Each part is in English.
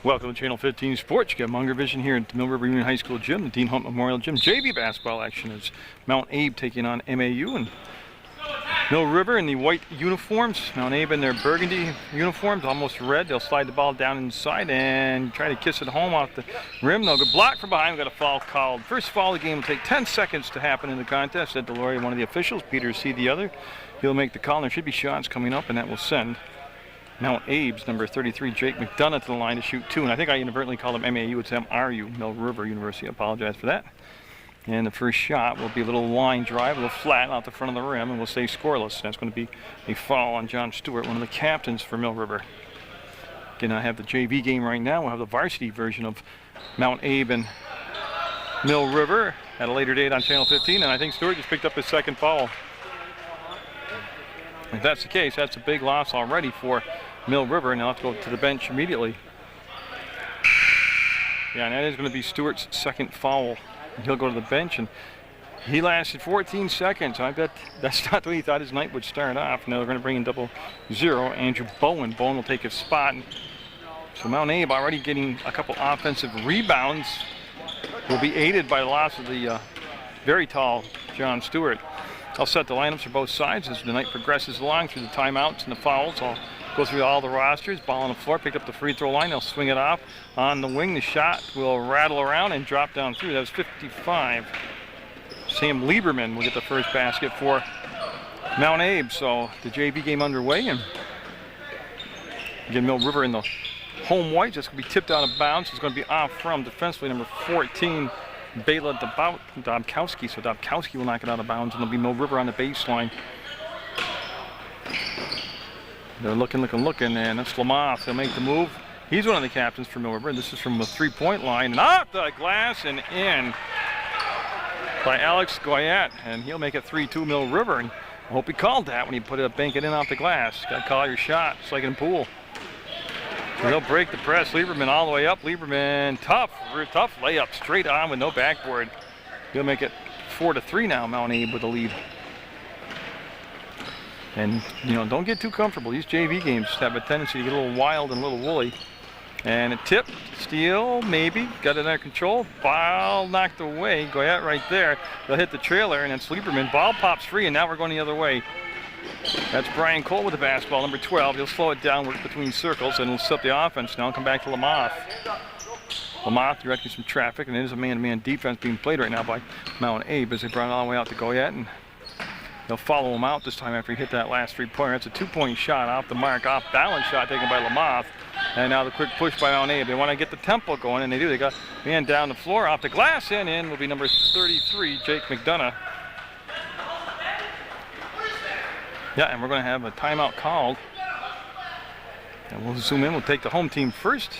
Welcome to Channel 15 Sports. You got Munger Vision here at the Mill River Union High School Gym, the Dean Hunt Memorial Gym. JV basketball action is Mount Abe taking on MAU, and Mill River in the white uniforms. Mount Abe in their burgundy uniforms, almost red. They'll slide the ball down inside and try to kiss it home off the rim. They'll get blocked from behind. We've got a foul called. First foul of the game will take 10 seconds to happen in the contest, said Deloria, one of the officials. Peter C. the other. He'll make the call, and there should be shots coming up, and that will send Mount Abe's number 33, Jake McDonough, to the line to shoot two. And I think I inadvertently called him MAU. It's MRU, Mill River University. I apologize for that. And the first shot will be a little line drive, a little flat out the front of the rim, and we'll stay scoreless. That's going to be a foul on John Stewart, one of the captains for Mill River. Again, I have the JV game right now. We'll have the varsity version of Mount Abe and Mill River at a later date on Channel 15. And I think Stewart just picked up his second foul. If that's the case, that's a big loss already for Mill River, and they'll have to go to the bench immediately. Yeah, and that is going to be Stewart's second foul. He'll go to the bench, and he lasted 14 seconds. I bet that's not the way he thought his night would start off. Now they're going to bring in 0-0. Andrew Bowen. Bowen will take his spot. So Mount Abe already getting a couple offensive rebounds. Will be aided by the loss of the very tall John Stewart. I'll set the lineups for both sides as the night progresses along through the timeouts and the fouls. I'll go through all the rosters. Ball on the floor, pick up the free throw line. They'll swing it off on the wing. The shot will rattle around and drop down through. That was 55. Sam Lieberman will get the first basket for Mount Abe. So the JV game underway, and again, Mill River in the home whites. That's going to be tipped out of bounds. It's going to be off from defensively number 14, Bela Dobkowski. So Dobkowski will knock it out of bounds, and it'll be Mill River on the baseline. They're looking, and that's Lamothe. They'll make the move. He's one of the captains for Mill River, and this is from the three-point line. And off the glass and in by Alex Goyette, and he'll make it 3-2 Mill River. And I hope he called that when he put it up, bank it in off the glass. Got to call your shot, just like in pool. So they'll break the press. Lieberman all the way up. Lieberman, tough layup, straight on with no backboard. He'll make it 4-3 now. Mount Abe with the lead. And, you know, don't get too comfortable. These JV games have a tendency to get a little wild and a little woolly. And a tip, steal, maybe. Got it under control. Ball knocked away. Goyette right there. They'll hit the trailer, and it's Lieberman. Ball pops free, and now we're going the other way. That's Brian Cole with the basketball, number 12. He'll slow it down, work between circles, and he'll set the offense now. Come back to Lamothe. Lamothe directing some traffic, and it is a man-to-man defense being played right now by Mount Abe as they brought it all the way out to Goyette. And they'll follow him out this time after he hit that last three-pointer. That's a two-point shot off the mark, off-balance shot taken by Lamothe. And now the quick push by Mount Abe. They want to get the tempo going, and they do. They got man down the floor, off the glass, and in will be number 33, Jake McDonough. Yeah, and we're going to have a timeout called. And we'll zoom in. We'll take the home team first.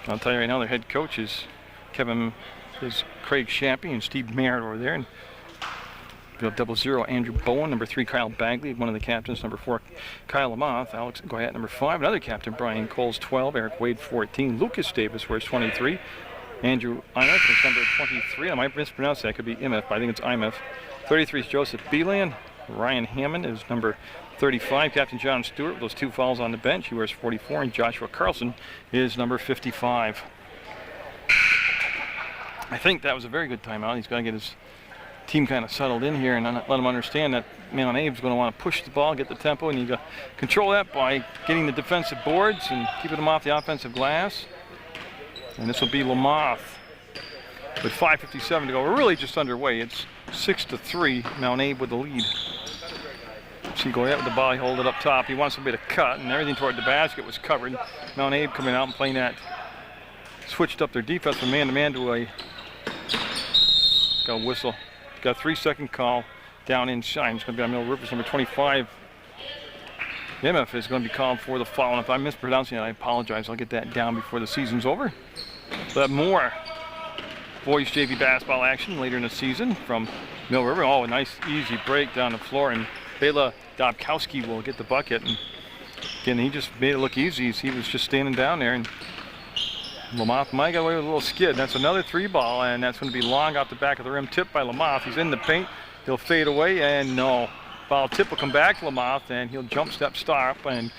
I'll tell you right now, their head coach is Craig Shampy and Steve Merritt over there. And we have 0-0 Andrew Bowen, number 3 Kyle Bagley, one of the captains, number 4 Kyle Lamothe, Alex Goyette, number 5, another captain Brian Coles, 12, Eric Wade, 14, Lucas Davis wears 23, Andrew Imef is number 23. I might mispronounce that. It could be Imef, but I think it's Imef. 33 is Joseph Beeland. Ryan Hammond is number 35. Captain John Stewart with those 2 fouls on the bench. He wears 44, and Joshua Carlson is number 55. I think that was a very good timeout. He's got to get his team kind of settled in here and let them understand that Mount Abe's going to want to push the ball, get the tempo, and you got to control that by getting the defensive boards and keeping them off the offensive glass. And this will be Lamothe with 5:57 to go. We're really just underway. It's 6-3. Mount Abe with the lead. See Goyette with the ball. He hold it up top. He wants somebody to cut, and everything toward the basket was covered. Mount Abe coming out and playing that. Switched up their defense from man-to-man to a got a whistle. Got a 3-second call down inside. It's going to be on Mill River's number 25. MF is going to be called for the foul. And if I'm mispronouncing it, I apologize. I'll get that down before the season's over. But more boys JV basketball action later in the season from Mill River. Oh, a nice easy break down the floor, and Bela Dobkowski will get the bucket. And again, he just made it look easy as he was just standing down there. And Lamothe might get away with a little skid. That's another 3-ball, and that's going to be long off the back of the rim, tipped by Lamothe. He's in the paint. He'll fade away, and no. Foul tip will come back to Lamothe, and he'll jump step stop, and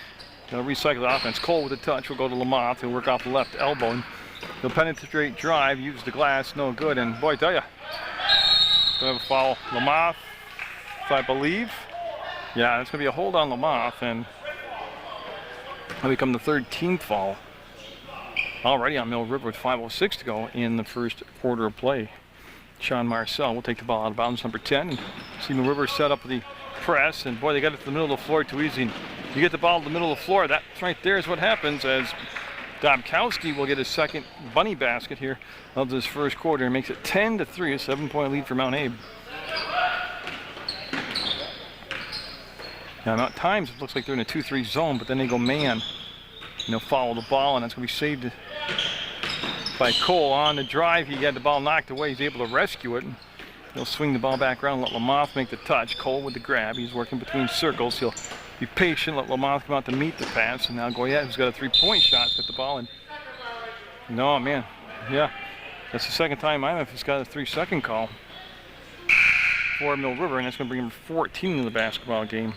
They'll recycle the offense. Cole with a touch will go to Lamoth. He'll work off the left elbow. And he'll penetrate drive, use the glass, no good. And boy, I tell ya, gonna have a foul. Lamoth, I believe. Yeah, it's gonna be a hold on Lamoth, and that'll become the third team foul. Already on Mill River with 5:06 to go in the first quarter of play. Sean Marcel will take the ball out of bounds, number 10. And see Mill River set up the press, and boy, they got it to the middle of the floor too easy. You get the ball to the middle of the floor, that's right there is what happens, as Dobkowski will get his second bunny basket here of this first quarter and makes it 10-3, a 7-point lead for Mount Abe. Now at times it looks like they're in a 2-3 zone, but then they go man, and they'll follow the ball, and that's going to be saved by Cole. On the drive, he had the ball knocked away. He's able to rescue it. He'll swing the ball back around, let Lamoth make the touch. Cole with the grab. He's working between circles. He'll be patient, let Lamoth come out to meet the pass, and now Goyette, who's got a 3-point shot, got the ball in. No, man, yeah, that's the second time IMF has got a 3-second call for Mill River, and that's going to bring him 14 in the basketball game.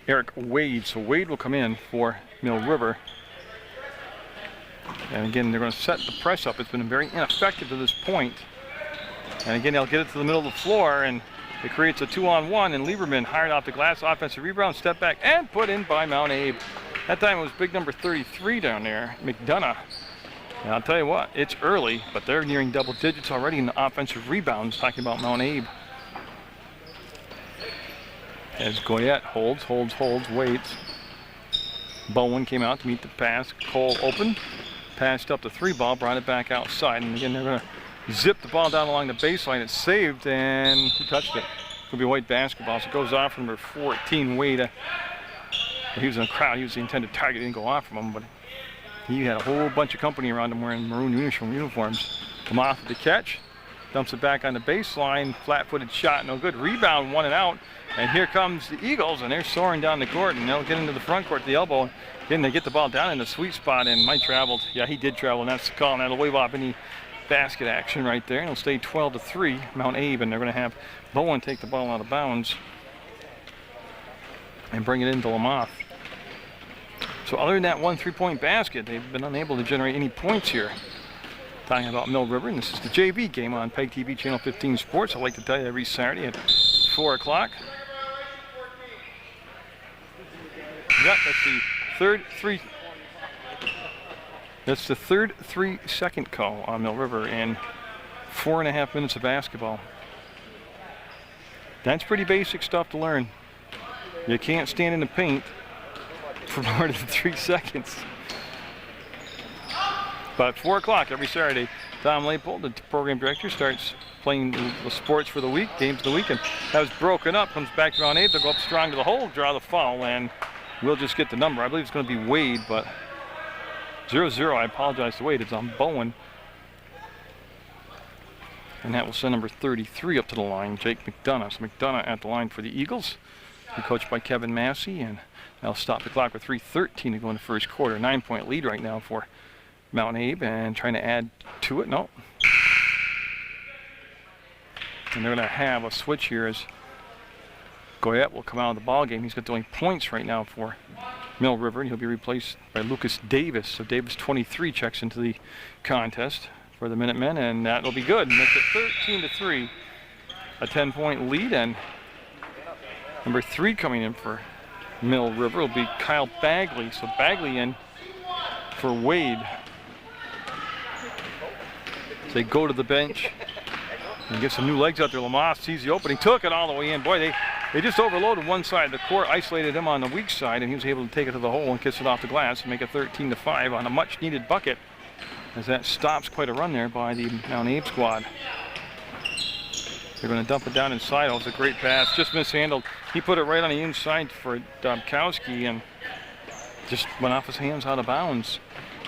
Eric Wade, so Wade will come in for Mill River. And again, they're going to set the press up. It's been very ineffective to this point. And again, they'll get it to the middle of the floor, and it creates a 2-on-1, and Lieberman hired off the glass, offensive rebound, step back, and put in by Mount Abe. That time it was big number 33 down there, McDonough. And I'll tell you what, it's early, but they're nearing double digits already in the offensive rebounds, talking about Mount Abe. As Goyette holds, waits. Bowen came out to meet the pass. Cole open, passed up the 3-ball, brought it back outside, and again, they're going to zip the ball down along the baseline. It's saved, and who touched it? Could be White basketball. So it goes off from number 14, Wade. He was in the crowd. He was the intended target. It didn't go off from him, but he had a whole bunch of company around him wearing maroon uniforms. Lamoth with the catch. Dumps it back on the baseline. Flat-footed shot, no good. Rebound, 1 and out. And here comes the Eagles, and they're soaring down the court, and they'll get into the front court to the elbow. Again, they get the ball down in the sweet spot, and Mike traveled. Yeah, he did travel, and that's the call. And that'll wave off any basket action right there, and it'll stay 12-3, Mount Abe, and they're going to have Bowen take the ball out of bounds and bring it into Lamoth. So other than that 1 3-point basket, they've been unable to generate any points here. Talking about Mill River, and this is the JV game on PEGTV Channel 15 Sports. I like to tell you every Saturday at 4 o'clock. Yep, that's the third 3-second call on Mill River in 4.5 minutes of basketball. That's pretty basic stuff to learn. You can't stand in the paint for more than 3 seconds. But 4 o'clock every Saturday, Tom Leipold, the program director, starts playing the sports for the week, games of the week, and that was broken up, comes back to Mount Abe, they'll go up strong to the hole, draw the foul, and we'll just get the number. I believe it's going to be Wade, but 0-0, I apologize to Wade, it's on Bowen. And that will send number 33 up to the line, Jake McDonough. So McDonough at the line for the Eagles, coached by Kevin Massey, and they'll stop the clock with 3:13 to go in the first quarter. 9-point lead right now for Mount Abe, and trying to add to it, no. And they're going to have a switch here as Goyette will come out of the ball game. He's got the only points right now for Mill River, and he'll be replaced by Lucas Davis. So Davis, 23, checks into the contest for the Minutemen, and that'll be good. Makes it 13-3, a 10-point lead, and number 3 coming in for Mill River will be Kyle Bagley. So Bagley in for Wade. So they go to the bench and get some new legs out there. Lamoth sees the opening, took it all the way in. Boy, they just overloaded one side of the court, isolated him on the weak side, and he was able to take it to the hole and kiss it off the glass and make it 13-5 on a much-needed bucket, as that stops quite a run there by the Mount Abe squad. They're going to dump it down inside. Oh, it was a great pass, just mishandled. He put it right on the inside for Dobkowski and just went off his hands out of bounds.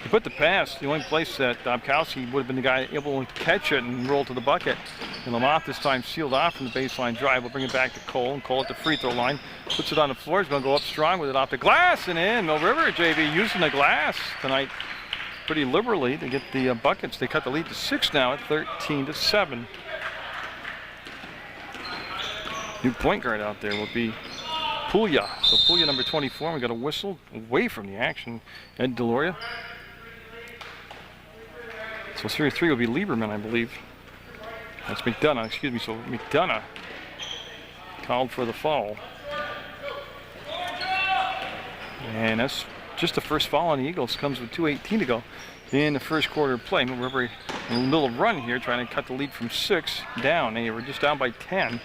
He put the pass, the only place that Dobkowski would have been the guy able to catch it and roll to the bucket. And Lamoth this time sealed off from the baseline drive. We'll bring it back to Cole, and Cole at the free throw line. Puts it on the floor. He's going to go up strong with it off the glass and in. Mill River JV using the glass tonight pretty liberally to get the buckets. They cut the lead to 6 now at 13-7. New point guard out there will be Puglia. So Puglia number 24. We got a whistle away from the action. Ed Deloria. So series 3 will be Lieberman, I believe. That's McDonough, excuse me. So McDonough called for the foul. And that's just the first foul on the Eagles. Comes with 2:18 to go in the first quarter of play. Mill River in the middle of run here, trying to cut the lead from 6 down. They were just down by 10.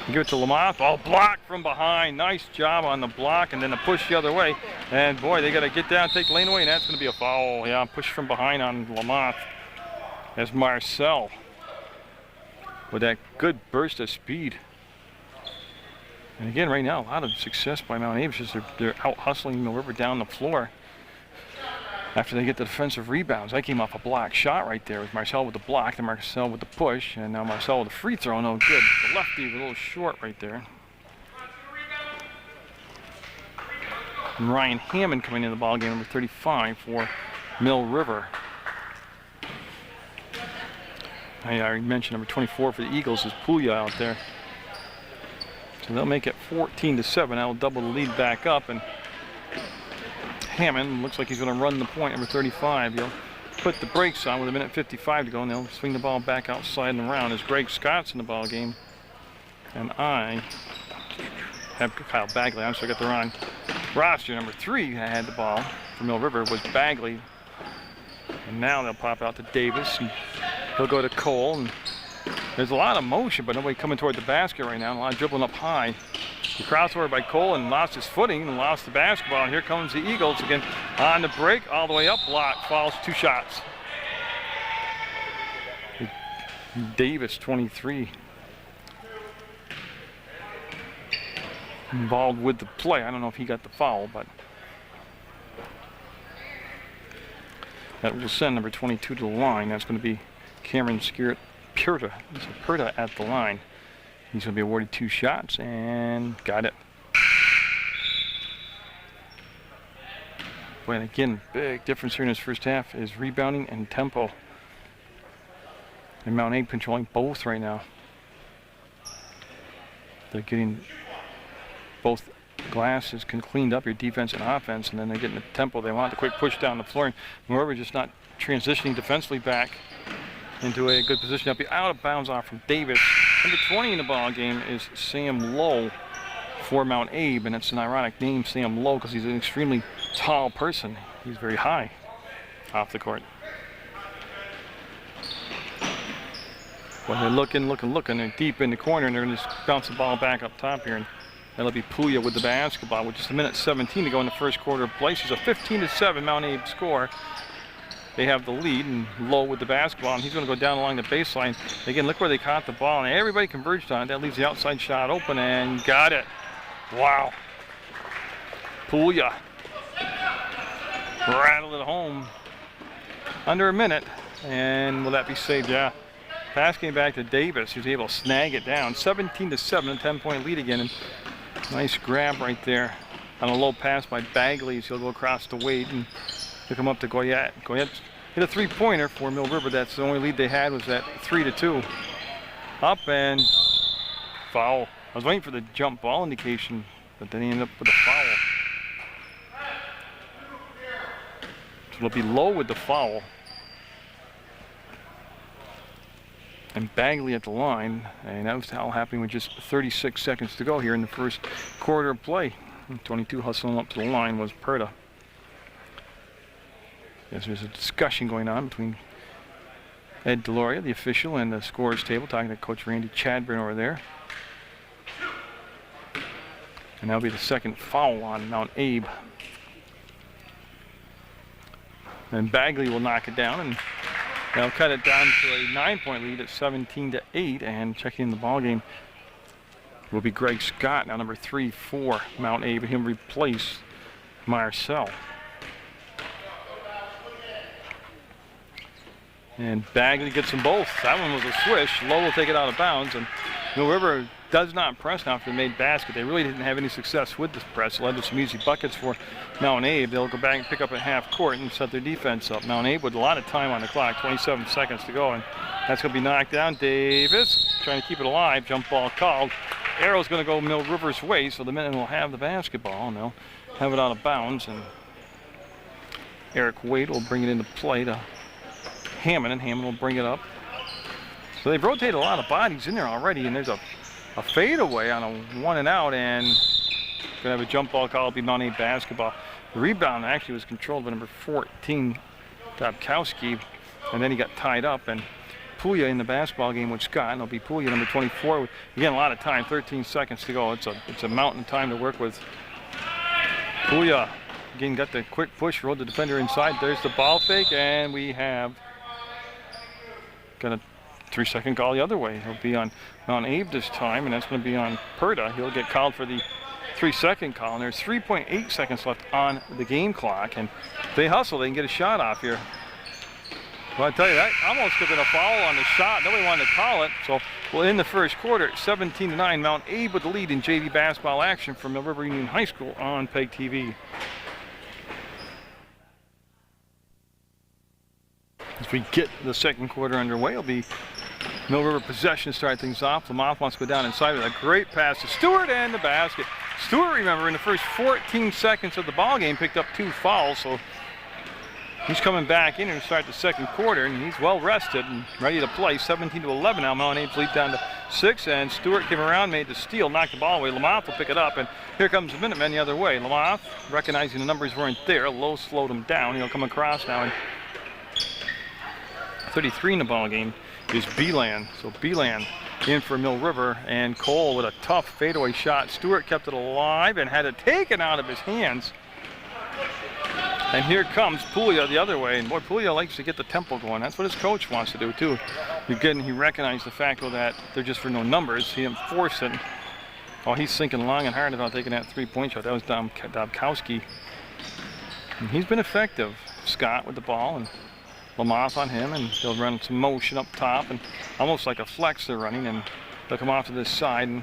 Give it to Lamont. Oh, blocked from behind. Nice job on the block, and then the push the other way. And boy, they got to get down, take the lane away, and that's going to be a foul. Yeah, push from behind on Lamont. As Marcel with that good burst of speed. And again, right now, a lot of success by Mount Abe. Just they're out hustling Mill River down the floor after they get the defensive rebounds. I came off a block shot right there with Marcel with the block, then Marcel with the push, and now Marcel with the free throw. No good. The lefty was a little short right there. And Ryan Hammond coming in the ball game, number 35 for Mill River. I already mentioned number 24 for the Eagles is Puglia out there. So they'll make it 14-7. That'll double the lead back up, and Hammond looks like he's going to run the point, number 35. He'll put the brakes on with 1:55 to go, and they'll swing the ball back outside and around. As Greg Scott's in the ball game, and I have Kyle Bagley. I'm sorry, I got the wrong roster. Number 3 had the ball for Mill River was Bagley, and now they'll pop out to Davis, and he'll go to Cole. And there's a lot of motion, but nobody coming toward the basket right now. And a lot of dribbling up high. The crossover by Cole and lost his footing and lost the basketball. And here comes the Eagles again on the break, all the way up, block, falls 2 shots. Davis, 23. Involved with the play. I don't know if he got the foul, but that will send number 22 to the line. That's going to be Cameron Purta at the line. He's going to be awarded 2 shots and got it. But again, big difference here in his first half is rebounding and tempo. And Mount Abe controlling both right now. They're getting both glasses cleaned up, your defense and offense, and then they're getting the tempo they want, the quick push down the floor. And Moreover, just not transitioning defensively back into a good position. Up out of bounds off from Davis. Number 20 in the ball game is Sam Lowe for Mount Abe, and it's an ironic name, Sam Lowe, because he's an extremely tall person. He's very high off the court. Well, they're looking. They're deep in the corner, and they're going to just bounce the ball back up top here. And that'll be Puglia with the basketball with just 1:17 to go in the first quarter of play. It's a 15-7 Mount Abe score. They have the lead, and Lowe with the basketball, and he's going to go down along the baseline. Again, look where they caught the ball, and everybody converged on it. That leaves the outside shot open, and got it. Wow. Puglia rattled it home. Under a minute, and will that be saved? Yeah. Pass came back to Davis. He was able to snag it down. 17-7, a 10-point lead again. And nice grab right there on a low pass by Bagley. So he'll go across to Wade and pick him up to Goyette. Goyette hit a 3-pointer for Mill River. That's the only lead they had, was that 3-2. Up and foul. I was waiting for the jump ball indication, but then he ended up with a foul. So it'll be Low with the foul. And Bagley at the line, and that was all happening with just 36 seconds to go here in the first quarter of play. And 22 hustling up to the line was Purta. Yes, there's a discussion going on between Ed Deloria, the official, and the scorers table, talking to Coach Randy Chadburn over there. And that'll be the second foul on Mount Abe. And Bagley will knock it down, and they'll cut it down to a 9-point lead at 17-8, and checking in the ball game will be Greg Scott, now number 3 for Mount Abe, and he'll replace Marcel. And Bagley gets them both. That one was a swish. Lowe will take it out of bounds, and Mill River does not press now after they made basket. They really didn't have any success with this press. It led to some easy buckets for Mount Abe. They'll go back and pick up at half court and set their defense up. Mount Abe with a lot of time on the clock, 27 seconds to go, and that's going to be knocked down. Davis trying to keep it alive. Jump ball called. arrow's going to go Mill River's way, so the Minutemen will have the basketball, and they'll have it out of bounds, and Eric Wade will bring it into play to Hammond, and Hammond will bring it up. So they've rotated a lot of bodies in there already, and there's a fadeaway on a 1 and out, and going to have a jump ball call. It'll be Mount Abe basketball. The rebound actually was controlled by number 14, Dobkowski, and then he got tied up, and Puglia in the basketball game with Scott, and it'll be Puglia, number 24. Again, a lot of time, 13 seconds to go. It's a mountain time to work with. Puglia, again, got the quick push, rolled the defender inside. There's the ball fake, and we have got a 3-second call the other way. He'll be on Mount Abe this time, and that's going to be on Perda. He'll get called for the 3-second call, and there's 3.8 seconds left on the game clock, and if they hustle, they can get a shot off here. Well, I tell you, that almost could have been a foul on the shot. Nobody wanted to call it. So we'll end the first quarter, 17-9. Mount Abe with the lead in JV basketball action from Mill River Union High School on PEGTV. As we get the second quarter underway, it'll be Mill River possession to start things off. Lamont wants to go down inside with a great pass to Stewart and the basket. Stewart, remember, in the first 14 seconds of the ball game, picked up 2 fouls, so he's coming back in and start the second quarter, and he's well rested and ready to play. 17-11 now. Mount Abe's lead down to 6, and Stewart came around, made the steal, knocked the ball away. Lamont will pick it up, and here comes the Minutemen the other way. Lamont, recognizing the numbers weren't there, Lowe slowed him down. He'll come across now, and 33 in the ball game is Beeland. So Beeland in for Mill River, and Cole with a tough fadeaway shot. Stewart kept it alive and had it taken out of his hands. And here comes Puglia the other way, and boy, Puglia likes to get the tempo going. That's what his coach wants to do too. Again, he recognized the fact that they're just for no numbers. He didn't force it. Oh, he's thinking long and hard about taking that 3-point shot. That was Dobkowski. And he's been effective. Scott with the ball, and Lamont on him, and they'll run some motion up top, and almost like a flex they're running, and they'll come off to this side, and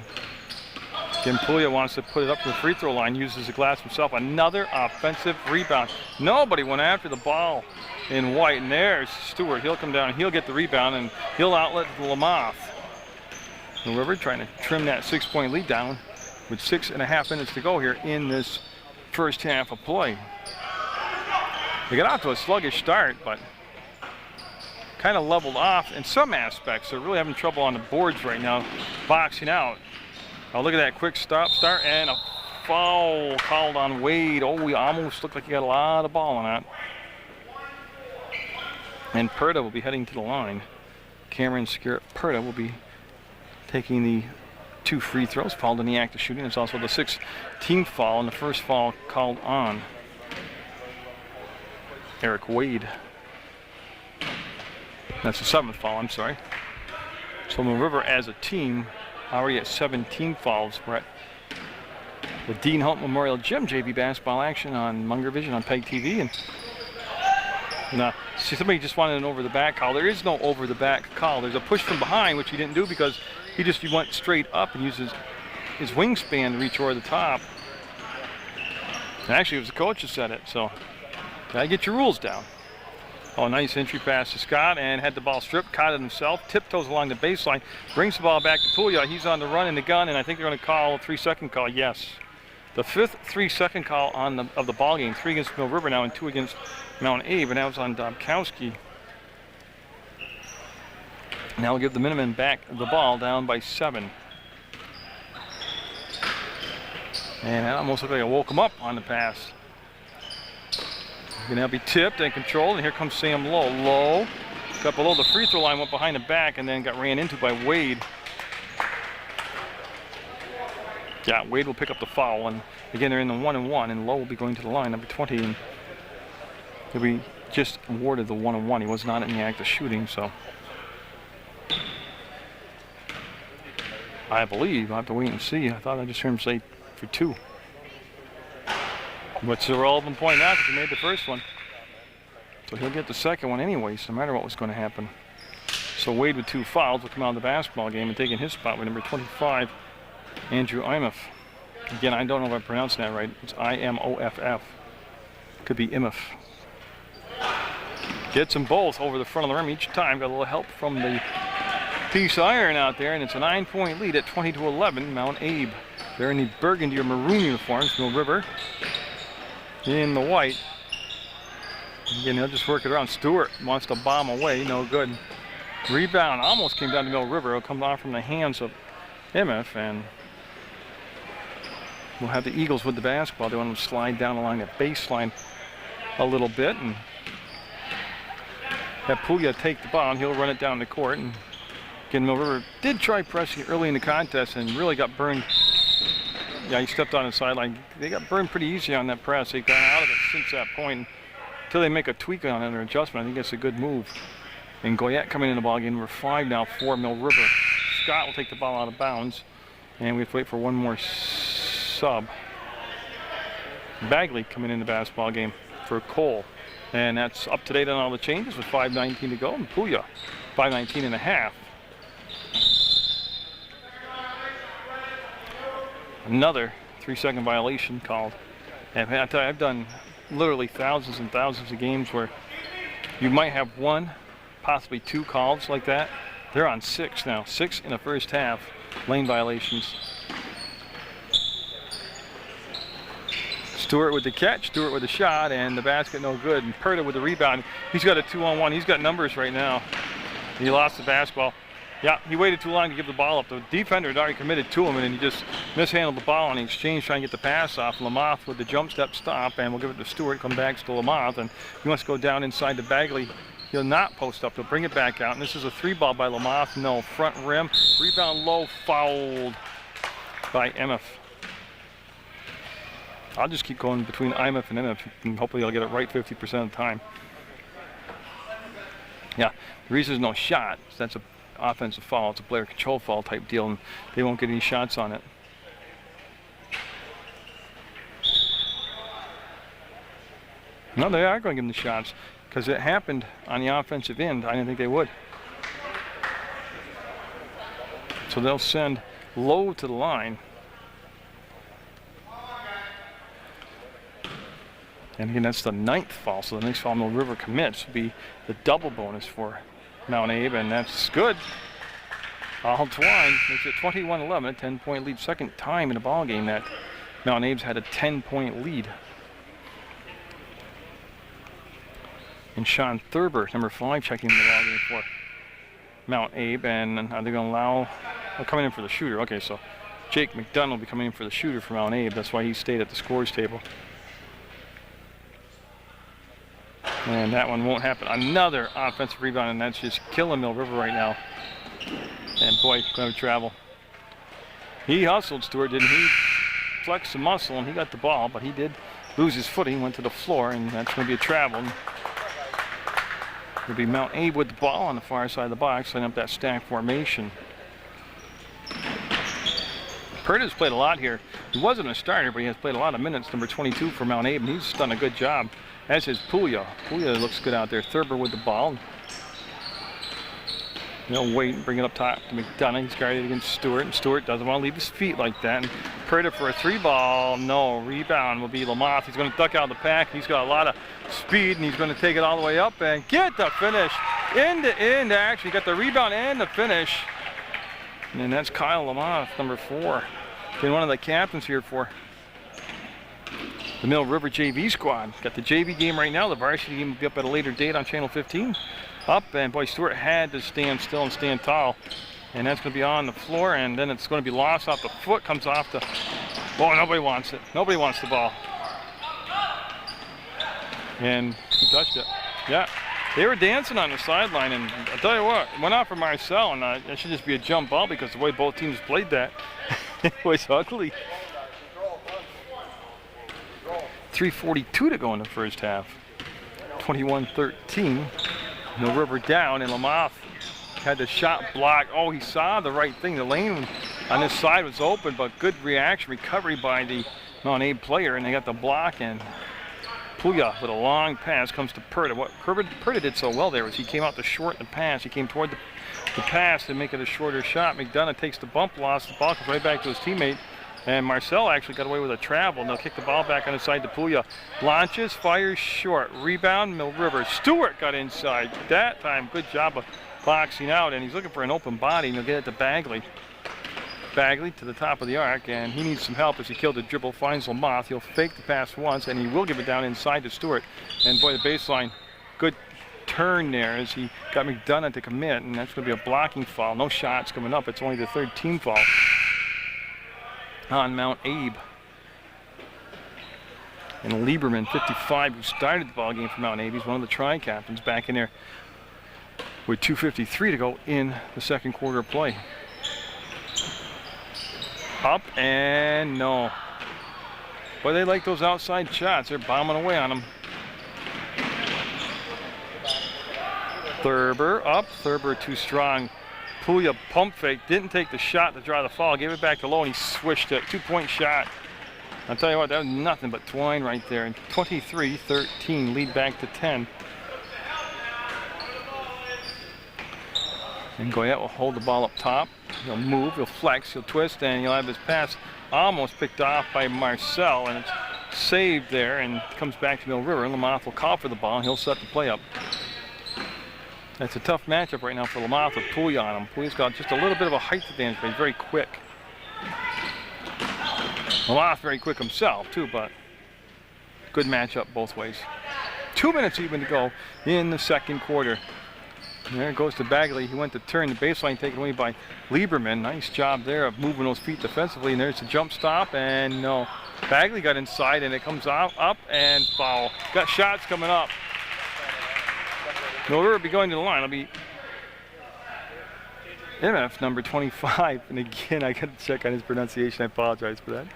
again, Puglia wants to put it up to the free throw line, uses the glass himself. Another offensive rebound. Nobody went after the ball in white, and there's Stewart. He'll come down, he'll get the rebound, and he'll outlet Lamont. Mill River trying to trim that 6-point lead down with 6.5 minutes to go here in this first half of play. They got off to a sluggish start, but kind of leveled off in some aspects. They're really having trouble on the boards right now, boxing out. Oh, look at that quick start, and a foul called on Wade. Oh, we almost looked like he got a lot of ball on that. And Perda will be heading to the line. Cameron Perda will be taking the 2 free throws, fouled in the act of shooting. It's also the 16th foul, and the first foul called on Eric Wade. That's the 7th foul, I'm sorry. So Mill River as a team already at 17 fouls. We're at the Dean Hunt Memorial Gym JV basketball action on Munger Vision on PEGTV. And see, somebody just wanted an over the back call. There is no over the back call. There's a push from behind, which he didn't do because he went straight up and used his wingspan to reach over the top. And actually, it was the coach that said it, so gotta get your rules down. Oh, nice entry pass to Scott, and had the ball stripped, caught it himself, tiptoes along the baseline, brings the ball back to Puglia. He's on the run in the gun, and I think they're going to call a 3-second call. Yes, the 5th 3-second call of the ball game. 3 against Mill River now, and 2 against Mount Abe, and that was on Dobkowski. Now we'll give the Minutemen back the ball, down by 7. And that almost looked like it woke him up on the pass. Gonna be tipped and controlled, and here comes Sam Lowe. Lowe got below the free throw line, went behind the back, and then got ran into by Wade. Yeah, Wade will pick up the foul, and again they're in the 1-and-1, and Lowe will be going to the line, number 20, and he'll be just awarded the 1-and-1. He was not in the act of shooting, so I believe I'll have to wait and see. I thought I just heard him say for 2. What's the relevant point now, because he made the first one. So he'll get the second one anyways, no matter what was going to happen. So Wade with 2 fouls will come out of the basketball game and taking his spot with number 25, Andrew Imoff. Again, I don't know if I'm pronouncing that right. It's I-M-O-F-F. Could be Imoff. Gets them both over the front of the rim each time. Got a little help from the piece iron out there, and it's a 9-point lead at 20-11. Mount Abe. They're in the burgundy or maroon uniforms. Mill River in the white. Again, they'll just work it around. Stewart wants to bomb away. No good. Rebound almost came down to Mill River. It'll come off from the hands of MF, and we'll have the Eagles with the basketball. They want them to slide down along the baseline a little bit and have Puya take the ball, and he'll run it down the court. And again, Mill River did try pressing early in the contest and really got burned. Yeah, he stepped on the sideline. They got burned pretty easy on that press. They've gone out of it since that point until they make a tweak on it or adjustment. I think that's a good move. And Goyette coming in the ball game, number 5 now for Mill River. Scott will take the ball out of bounds, and we have to wait for one more sub. Bagley coming in the basketball game for Cole. And that's up to date on all the changes with 5:19 to go. And Puya, 5:19 and a half. Another 3-second violation called. And I tell you, I've done literally thousands and thousands of games where you might have one, possibly 2 calls like that. They're on 6 now. 6 in the first half. Lane violations. Stewart with the catch, Stewart with the shot, and the basket no good. And Perta with the rebound. He's got a 2-on-1. He's got numbers right now. He lost the basketball. Yeah, he waited too long to give the ball up. The defender had already committed to him, and then he just mishandled the ball on the exchange, trying to get the pass off. Lamoth with the jump step stop, and we'll give it to Stewart. Come back to Lamoth, and he wants to go down inside the Bagley. He'll not post up. He'll bring it back out, and this is a 3-ball by Lamoth. No, front rim. Rebound low, fouled by MF. I'll just keep going between IMF and MF, and hopefully I'll get it right 50% of the time. Yeah, the reason there's no shot is that's an offensive foul. It's a player control foul type deal, and they won't get any shots on it. No, they are going to give them the shots because it happened on the offensive end. I didn't think they would. So they'll send Low to the line. And again, that's the 9th foul, so the next foul Mill River commits will be the double bonus for Mount Abe, and that's good. All twine makes it 21-11, a 10-point lead. Second time in a ball game that Mount Abe's had a 10-point lead. And Sean Thurber, number 5, checking the ball game for Mount Abe, and are they going to allow? They're coming in for the shooter. Okay, so Jake McDonough will be coming in for the shooter for Mount Abe. That's why he stayed at the scores table. And that one won't happen. Another offensive rebound, and that's just killing Mill River right now. And boy, going to travel. He hustled, Stewart, didn't he? Flexed the muscle, and he got the ball, but he did lose his footing, went to the floor, and that's going to be a travel. It'll be Mount Abe with the ball on the far side of the box, setting up that stack formation. Perta's played a lot here. He wasn't a starter, but he has played a lot of minutes, number 22 for Mount Abe, and he's done a good job. As is Puya. Puya looks good out there. Thurber with the ball. They'll wait and bring it up top to McDonough. He's guarded against Stewart, and Stewart doesn't want to leave his feet like that. And Perta for a 3-ball. No, rebound will be Lamoth. He's going to duck out of the pack. He's got a lot of speed, and he's going to take it all the way up and get the finish. End to end, actually. Got the rebound and the finish. And then that's Kyle Lamoth, number 4. Been one of the captains here for the Mill River JV squad. Got the JV game right now. The varsity game will be up at a later date on Channel 15. Up, and boy, Stewart had to stand still and stand tall. And that's going to be on the floor, and then it's going to be lost off the foot. Comes off the... Oh, nobody wants it. Nobody wants the ball. And he touched it. Yeah, they were dancing on the sideline, and I'll tell you what, it went off for Marcel, and that should just be a jump ball because the way both teams played that, it was ugly. 3:42 to go in the first half. 21-13. Mill River down, and Lamoth had the shot blocked. Oh, he saw the right thing. The lane on this side was open, but good reaction, recovery by the Mount Abe player, and they got the block. And Puya with a long pass comes to Perta. What Perta did so well there was he came out to shorten the pass. He came toward the pass to make it a shorter shot. McDonough takes the bump, lost the ball, comes right back to his teammate. And Marcel actually got away with a travel, and they'll kick the ball back on the side to Puya. Launches, fires short. Rebound, Mill River. Stewart got inside. That time, good job of boxing out, and he's looking for an open body, and he'll get it to Bagley. Bagley to the top of the arc, and he needs some help as he killed the dribble, finds Lamoth. He'll fake the pass once, and he will give it down inside to Stewart. And boy, the baseline, good turn there as he got McDonough to commit, and that's going to be a blocking foul. No shots coming up. It's only the third team foul on Mount Abe. And Lieberman, 55, who started the ball game for Mount Abe. He's one of the tri-captains back in there with 2:53 to go in the second quarter of play. Up and no. Boy, they like those outside shots. They're bombing away on them. Thurber up. Thurber too strong. Puglia pump fake. Didn't take the shot to draw the foul. Gave it back to Lowe and he swished it. 2-point shot. I'll tell you what, that was nothing but twine right there. And 23-13, lead back to 10. And Goyette will hold the ball up top. He'll move, he'll flex, he'll twist, and he'll have his pass almost picked off by Marcel, and it's saved there and comes back to Mill River. And Lamoth will call for the ball, and he'll set the play up. That's a tough matchup right now for Lamoth with Puglia on him. Puglia's got just a little bit of a height advantage, but he's very quick. Lamoth very quick himself, too, but good matchup both ways. 2 minutes even to go in the second quarter. And there it goes to Bagley. He went to turn the baseline, taken away by Lieberman. Nice job there of moving those feet defensively. And there's a jump stop, and no. Bagley got inside, and it comes out, up and foul. Got shots coming up. Mill River will be going to the line. It'll be MF number 25. And again, I got to check on his pronunciation. I apologize for that.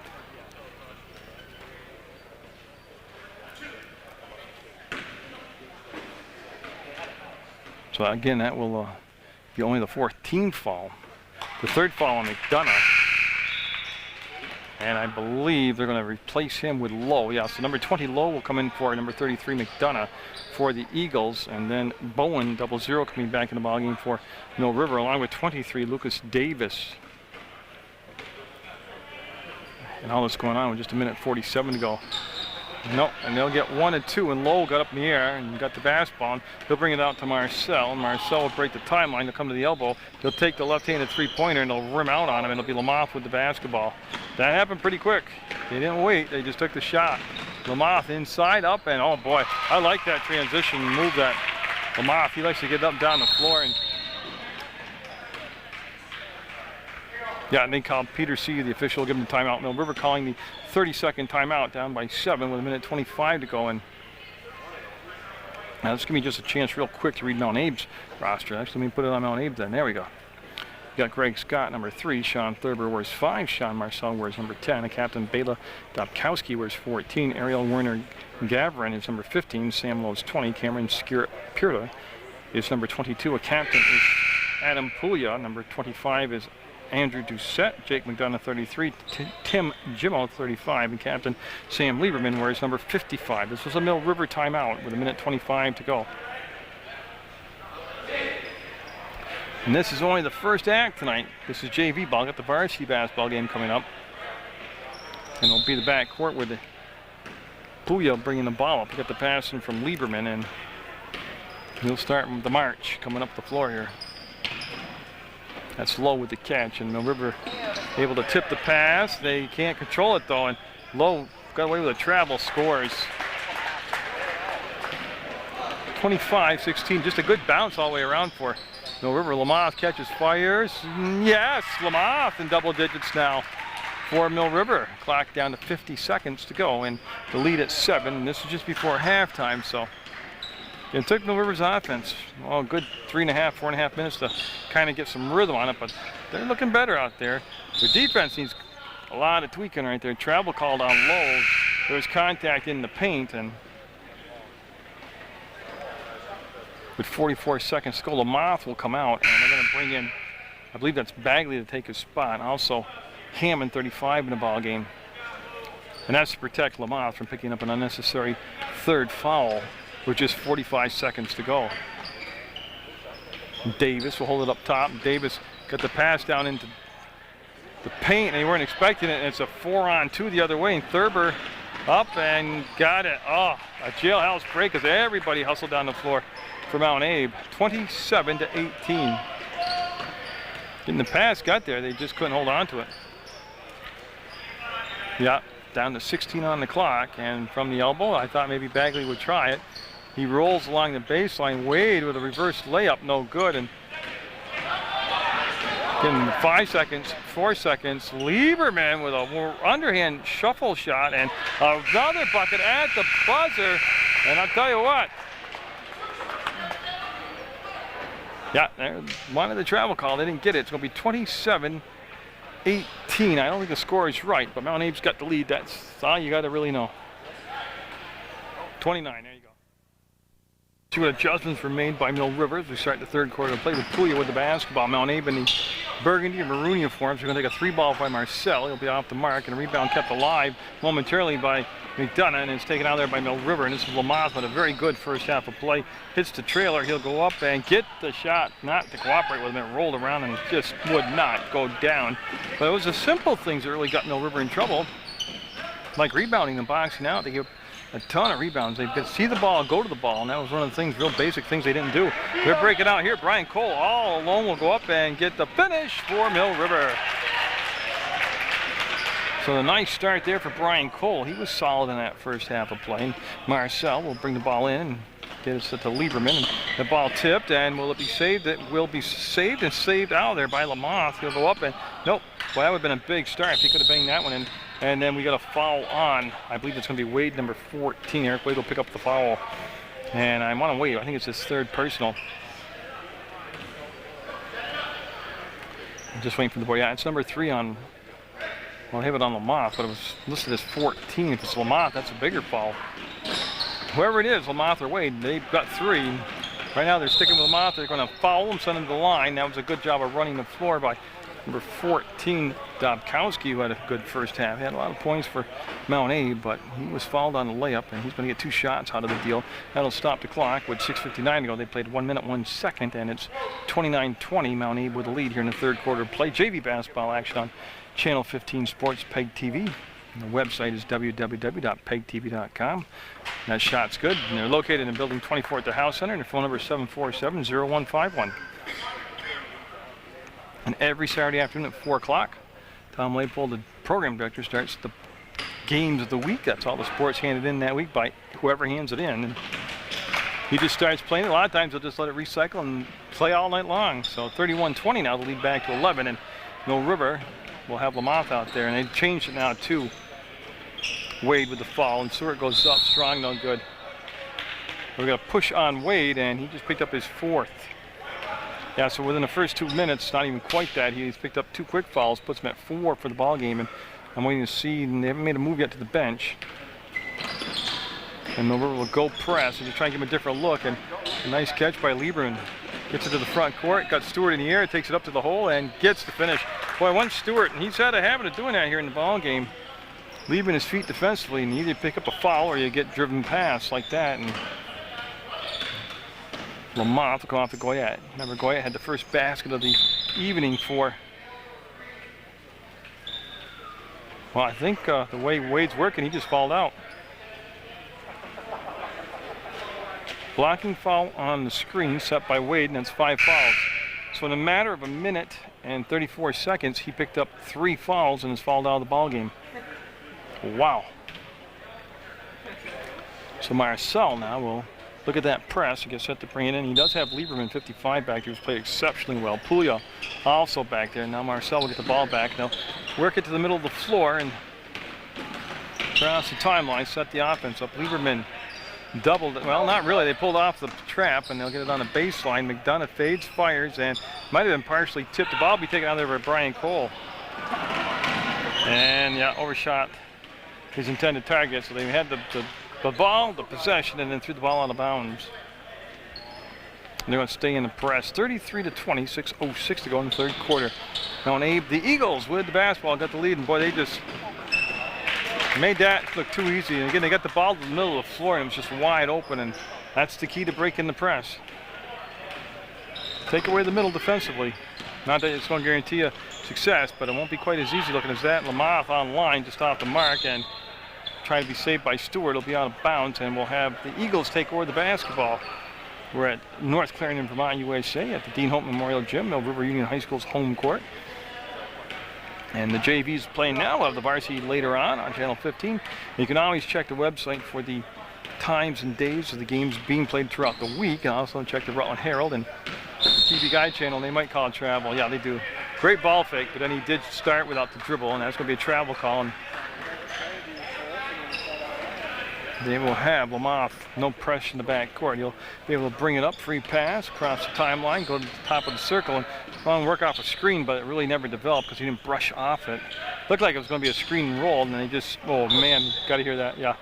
So again, that will be only the fourth team foul. The third foul on McDonough. And I believe they're going to replace him with Lowe. Yeah, so number 20 Lowe will come in for number 33 McDonough for the Eagles. And then Bowen, 00, coming back in the ballgame for Mill River, along with 23 Lucas Davis. And all this going on with just a minute 47 to go. Nope, and they'll get 1 and 2, and Lowe got up in the air and got the basketball. He'll bring it out to Marcel. Marcel will break the timeline. He'll come to the elbow. He'll take the left-handed three-pointer, and they'll rim out on him, and it'll be Lamoth with the basketball. That happened pretty quick. They didn't wait. They just took the shot. Lamoth inside, up, and oh boy, I like that transition move that Lamoth. He likes to get up down the floor. And yeah, and they called Peter C., the official, give him the timeout. Mill River calling the 30-second timeout, down by 7 with a minute 25 to go. And now this is going to be just a chance real quick to read Mount Abe's roster. Actually, let me put it on Mount Abe then. There we go. You got Greg Scott, number 3. Sean Thurber wears 5. Sean Marcel wears number 10. Captain Bela Dobkowski wears 14. Ariel Werner Gavrin is number 15. Sam Lowe's 20. Cameron Skirpirta is number 22. A captain is Adam Puglia. Number 25 is Andrew Doucette. Jake McDonough, 33. Tim Jimmo, 35. And Captain Sam Lieberman wears number 55. This was a Mill River timeout with a minute 25 to go. And this is only the first act tonight. This is JV ball. Got the varsity basketball game coming up. And it'll be the back court with the Puglia bringing the ball up. We got the passing from Lieberman, and he'll start with the march coming up the floor here. That's Lowe with the catch, and Mill River able to tip the pass. They can't control it though, and Lowe got away with a travel, scores. 25-16, just a good bounce all the way around for Mill River. Lamoth catches, fires. Yes, Lamoth in double digits now for Mill River. Clock down to 50 seconds to go, and the lead at 7. And this is just before halftime, so it took Mill River's offense, well, a good 4.5 minutes to kind of get some rhythm on it, but they're looking better out there. The defense needs a lot of tweaking right there. Travel called on Lowe. There was contact in the paint, and with 44 seconds to go, Lamoth will come out, and they're going to bring in, I believe that's Bagley to take his spot. Also, Hammond, 35 in the ball game. And that's to protect Lamoth from picking up an unnecessary third foul with just 45 seconds to go. Davis will hold it up top. Davis got the pass down into the paint, and they weren't expecting it, and it's a 4-on-2 the other way, and Thurber Up and got it. Oh, a jailhouse break as everybody hustled down the floor for Mount Abe. 27-18. Getting the pass, got there. They just couldn't hold on to it. Yeah, down to 16 on the clock. And from the elbow, I thought maybe Bagley would try it. He rolls along the baseline. Wade with a reverse layup, no good. And in 5 seconds, 4 seconds, Lieberman with a underhand shuffle shot and another bucket at the buzzer. And I'll tell you what, yeah, they wanted the travel call. They didn't get it. It's going to be 27-18. I don't think the score is right, but Mount Abe's got the lead. That's all you got to really know. 29, there you go. See what adjustments were made by Mill River as we start the third quarter. Play with Puglia with the basketball. Mount Abe in the burgundy and maroon uniforms. We're going to take a 3-ball by Marcel. He'll be off the mark, and a rebound kept alive momentarily by McDonough, and it's taken out there by Mill River. And this is Lamont with a very good first half of play. Hits the trailer. He'll go up and get the shot, not to cooperate with him. It rolled around and just would not go down. But it was the simple things that really got Mill River in trouble, like rebounding and boxing out. They give a ton of rebounds. They could see the ball, go to the ball, and that was one of the things, real basic things they didn't do. They're breaking out here. Brian Cole all alone will go up and get the finish for Mill River. So a nice start there for Brian Cole. He was solid in that first half of play. And Marcel will bring the ball in and get it to Lieberman. And the ball tipped, and will it be saved? It will be saved and saved out of there by Lamont. He'll go up and, nope. Well, that would have been a big start if he could have banged that one in. And then we got a foul on. I believe it's going to be Wade, number 14. Eric Wade will pick up the foul. And I want to wait. I think it's his third personal. I'm just waiting for the board. Yeah, it's number 3 on. Well, I have it on Lamont, but it was listed as 14. If it's Lamont, that's a bigger foul. Whoever it is, Lamont or Wade, they've got 3. Right now they're sticking with Lamont. They're going to foul him, send him to the line. That was a good job of running the floor by number 14, Dobkowski, who had a good first half. He had a lot of points for Mount Abe, but he was fouled on the layup, and he's going to get 2 shots out of the deal. That'll stop the clock with 6:59 to go. They played 1 minute, 1 second, and it's 29-20. Mount Abe with the lead here in the third quarter play. JV basketball action on Channel 15 Sports PEGTV. And the website is www.pegtv.com. That shot's good. And they're located in Building 24 at the House Center, and their phone number is 747-0151. And every Saturday afternoon at 4 o'clock, Tom Leopold, the program director, starts the games of the week. That's all the sports handed in that week by whoever hands it in. And he just starts playing it. A lot of times he'll just let it recycle and play all night long. So 31-20 now, the lead back to 11. And Mill River will have Lamont out there. And they've changed it now to Wade with the foul. And Stewart goes up strong, no good. We're going to push on Wade, and he just picked up his 4th. Yeah, so within the first 2 minutes, not even quite that, he's picked up 2 quick fouls, puts him at 4 for the ball game, and I'm waiting to see, and they haven't made a move yet to the bench. And Mill River will go press and just try and give him a different look, and a nice catch by Lieberman. Gets it to the front court, got Stewart in the air, takes it up to the hole, and gets the finish. Boy, one Stewart, and he's had a habit of doing that here in the ball game, leaving his feet defensively, and you either pick up a foul or you get driven past like that. And Lamont will come off to Goyette. Remember, Goyette had the first basket of the evening for, well, I think the way Wade's working, he just fouled out. Blocking foul on the screen set by Wade, and that's 5 fouls. So in a matter of a minute and 34 seconds, he picked up 3 fouls and is fouled out of the ball game. Wow. So Marcel now will look at that press. He gets set to bring it in. He does have Lieberman, 55, back there, who's played exceptionally well. Puglia also back there. Now Marcel will get the ball back. They'll work it to the middle of the floor and across the timeline, set the offense up. Lieberman doubled it. Well, not really. They pulled off the trap, and they'll get it on the baseline. McDonough fades, fires, and might have been partially tipped. The ball will be taken out there by Brian Cole. And, yeah, overshot his intended target. So they had the ball, the possession, and then threw the ball out of bounds. And they're going to stay in the press. 33-20, 6:06 to go in the third quarter. Now, Abe, the Eagles with the basketball, got the lead, and boy, they just made that look too easy. And again, they got the ball to the middle of the floor, and it was just wide open, and that's the key to breaking the press. Take away the middle defensively. Not that it's going to guarantee you success, but it won't be quite as easy looking as that. Lamont on line just off the mark, and trying to be saved by Stewart. It'll be out of bounds, and we'll have the Eagles take over the basketball. We're at North Clarendon, Vermont, USA at the Dean Hope Memorial Gym, Mill River Union High School's home court. And the JV's playing now. We'll have the varsity later on Channel 15. You can always check the website for the times and days of the games being played throughout the week. And also check the Rutland Herald and the TV Guide channel. They might call it travel. Yeah, they do. Great ball fake, but then he did start without the dribble, and that's going to be a travel call. And they will have Lamont, no pressure in the back court. He'll be able to bring it up, free pass, across the timeline, go to the top of the circle, and work off a screen, but it really never developed because he didn't brush off it. Looked like it was going to be a screen roll, and then he just, oh man, got to hear that, yeah.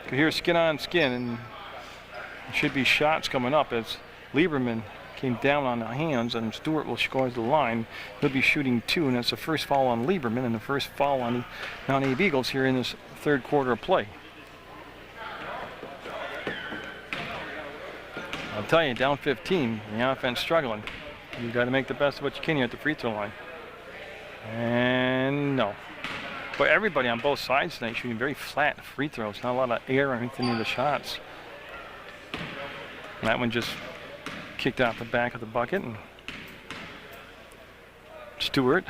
Could hear skin on skin, and there should be shots coming up as Lieberman came down on the hands, and Stewart will go to the line. He'll be shooting 2, and that's the first foul on Lieberman and the first foul on the Mount Abe Eagles here in this third quarter of play. I'll tell you, down 15, the offense struggling. You've got to make the best of what you can here at the free throw line. And no. But everybody on both sides tonight shooting very flat free throws. Not a lot of air or anything in the shots. That one just kicked out the back of the bucket. And Stewart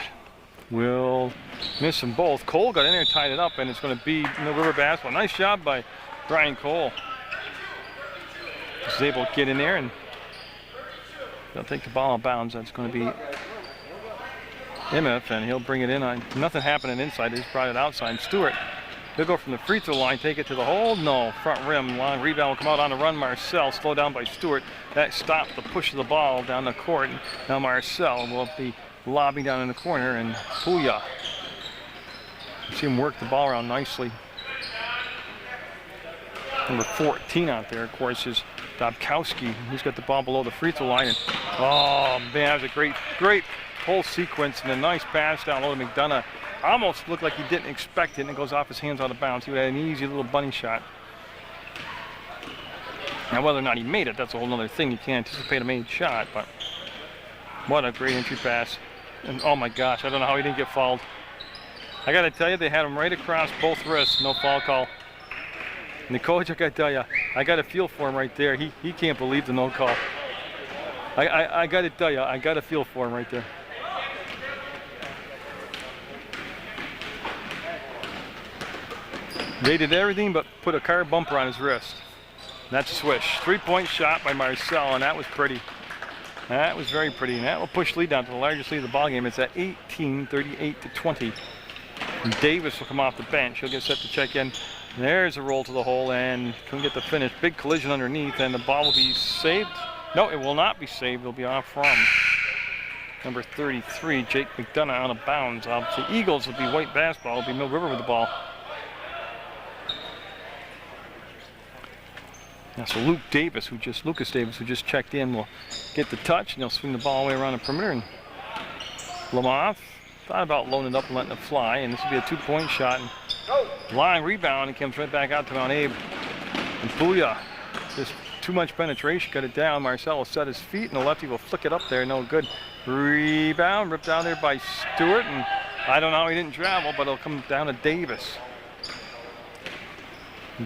will miss them both. Cole got in there and tied it up, and it's going to be Mill River basketball. Nice job by Brian Cole. He's able to get in there, and they'll take the ball out of bounds. That's going to be Emmett, and he'll bring it in. Nothing happening inside. They just brought it outside. Stewart, he'll go from the free throw line, take it to the hole. No, front rim. Long rebound will come out on the run. Marcel, slowed down by Stewart. That stopped the push of the ball down the court. And now Marcel will be lobbing down in the corner, and Puya. You see him work the ball around nicely. Number 14 out there, of course, is Dobkowski. He's got the ball below the free throw line. And, oh, man, that was a great whole sequence, and a nice pass down low to McDonough. Almost looked like he didn't expect it, and it goes off his hands out of bounds. He would have an easy little bunny shot. Now, whether or not he made it, that's a whole other thing. You can't anticipate a made shot, but what a great entry pass. And, oh, my gosh, I don't know how he didn't get fouled. I got to tell you, they had him right across both wrists. No foul call. And the coach, I got to tell you, I got a feel for him right there. He can't believe the no call. I got to tell you, I got a feel for him right there. They did everything but put a car bumper on his wrist. That's a swish. 3-point shot by Marcel, and that was pretty. That was very pretty, and that will push lead down to the largest lead of the ballgame. It's at 18, 38-20. And Davis will come off the bench. He'll get set to check in. There's a roll to the hole, and couldn't get the finish. Big collision underneath, and the ball will be saved. No, it will not be saved. It'll be off from number 33, Jake McDonough, out of bounds. The Eagles will be white basketball. It'll be Mill River with the ball. Now, so Lucas Davis, who just checked in, will get the touch, and he'll swing the ball all the way around the perimeter. And Lamont thought about loading it up and letting it fly, and this will be a 2-point shot. And long rebound, and comes right back out to Mount Abe. And Booyah, just too much penetration, got it down. Marcel will set his feet, and the lefty will flick it up there. No good. Rebound, ripped down there by Stewart, and I don't know how he didn't travel, but it'll come down to Davis.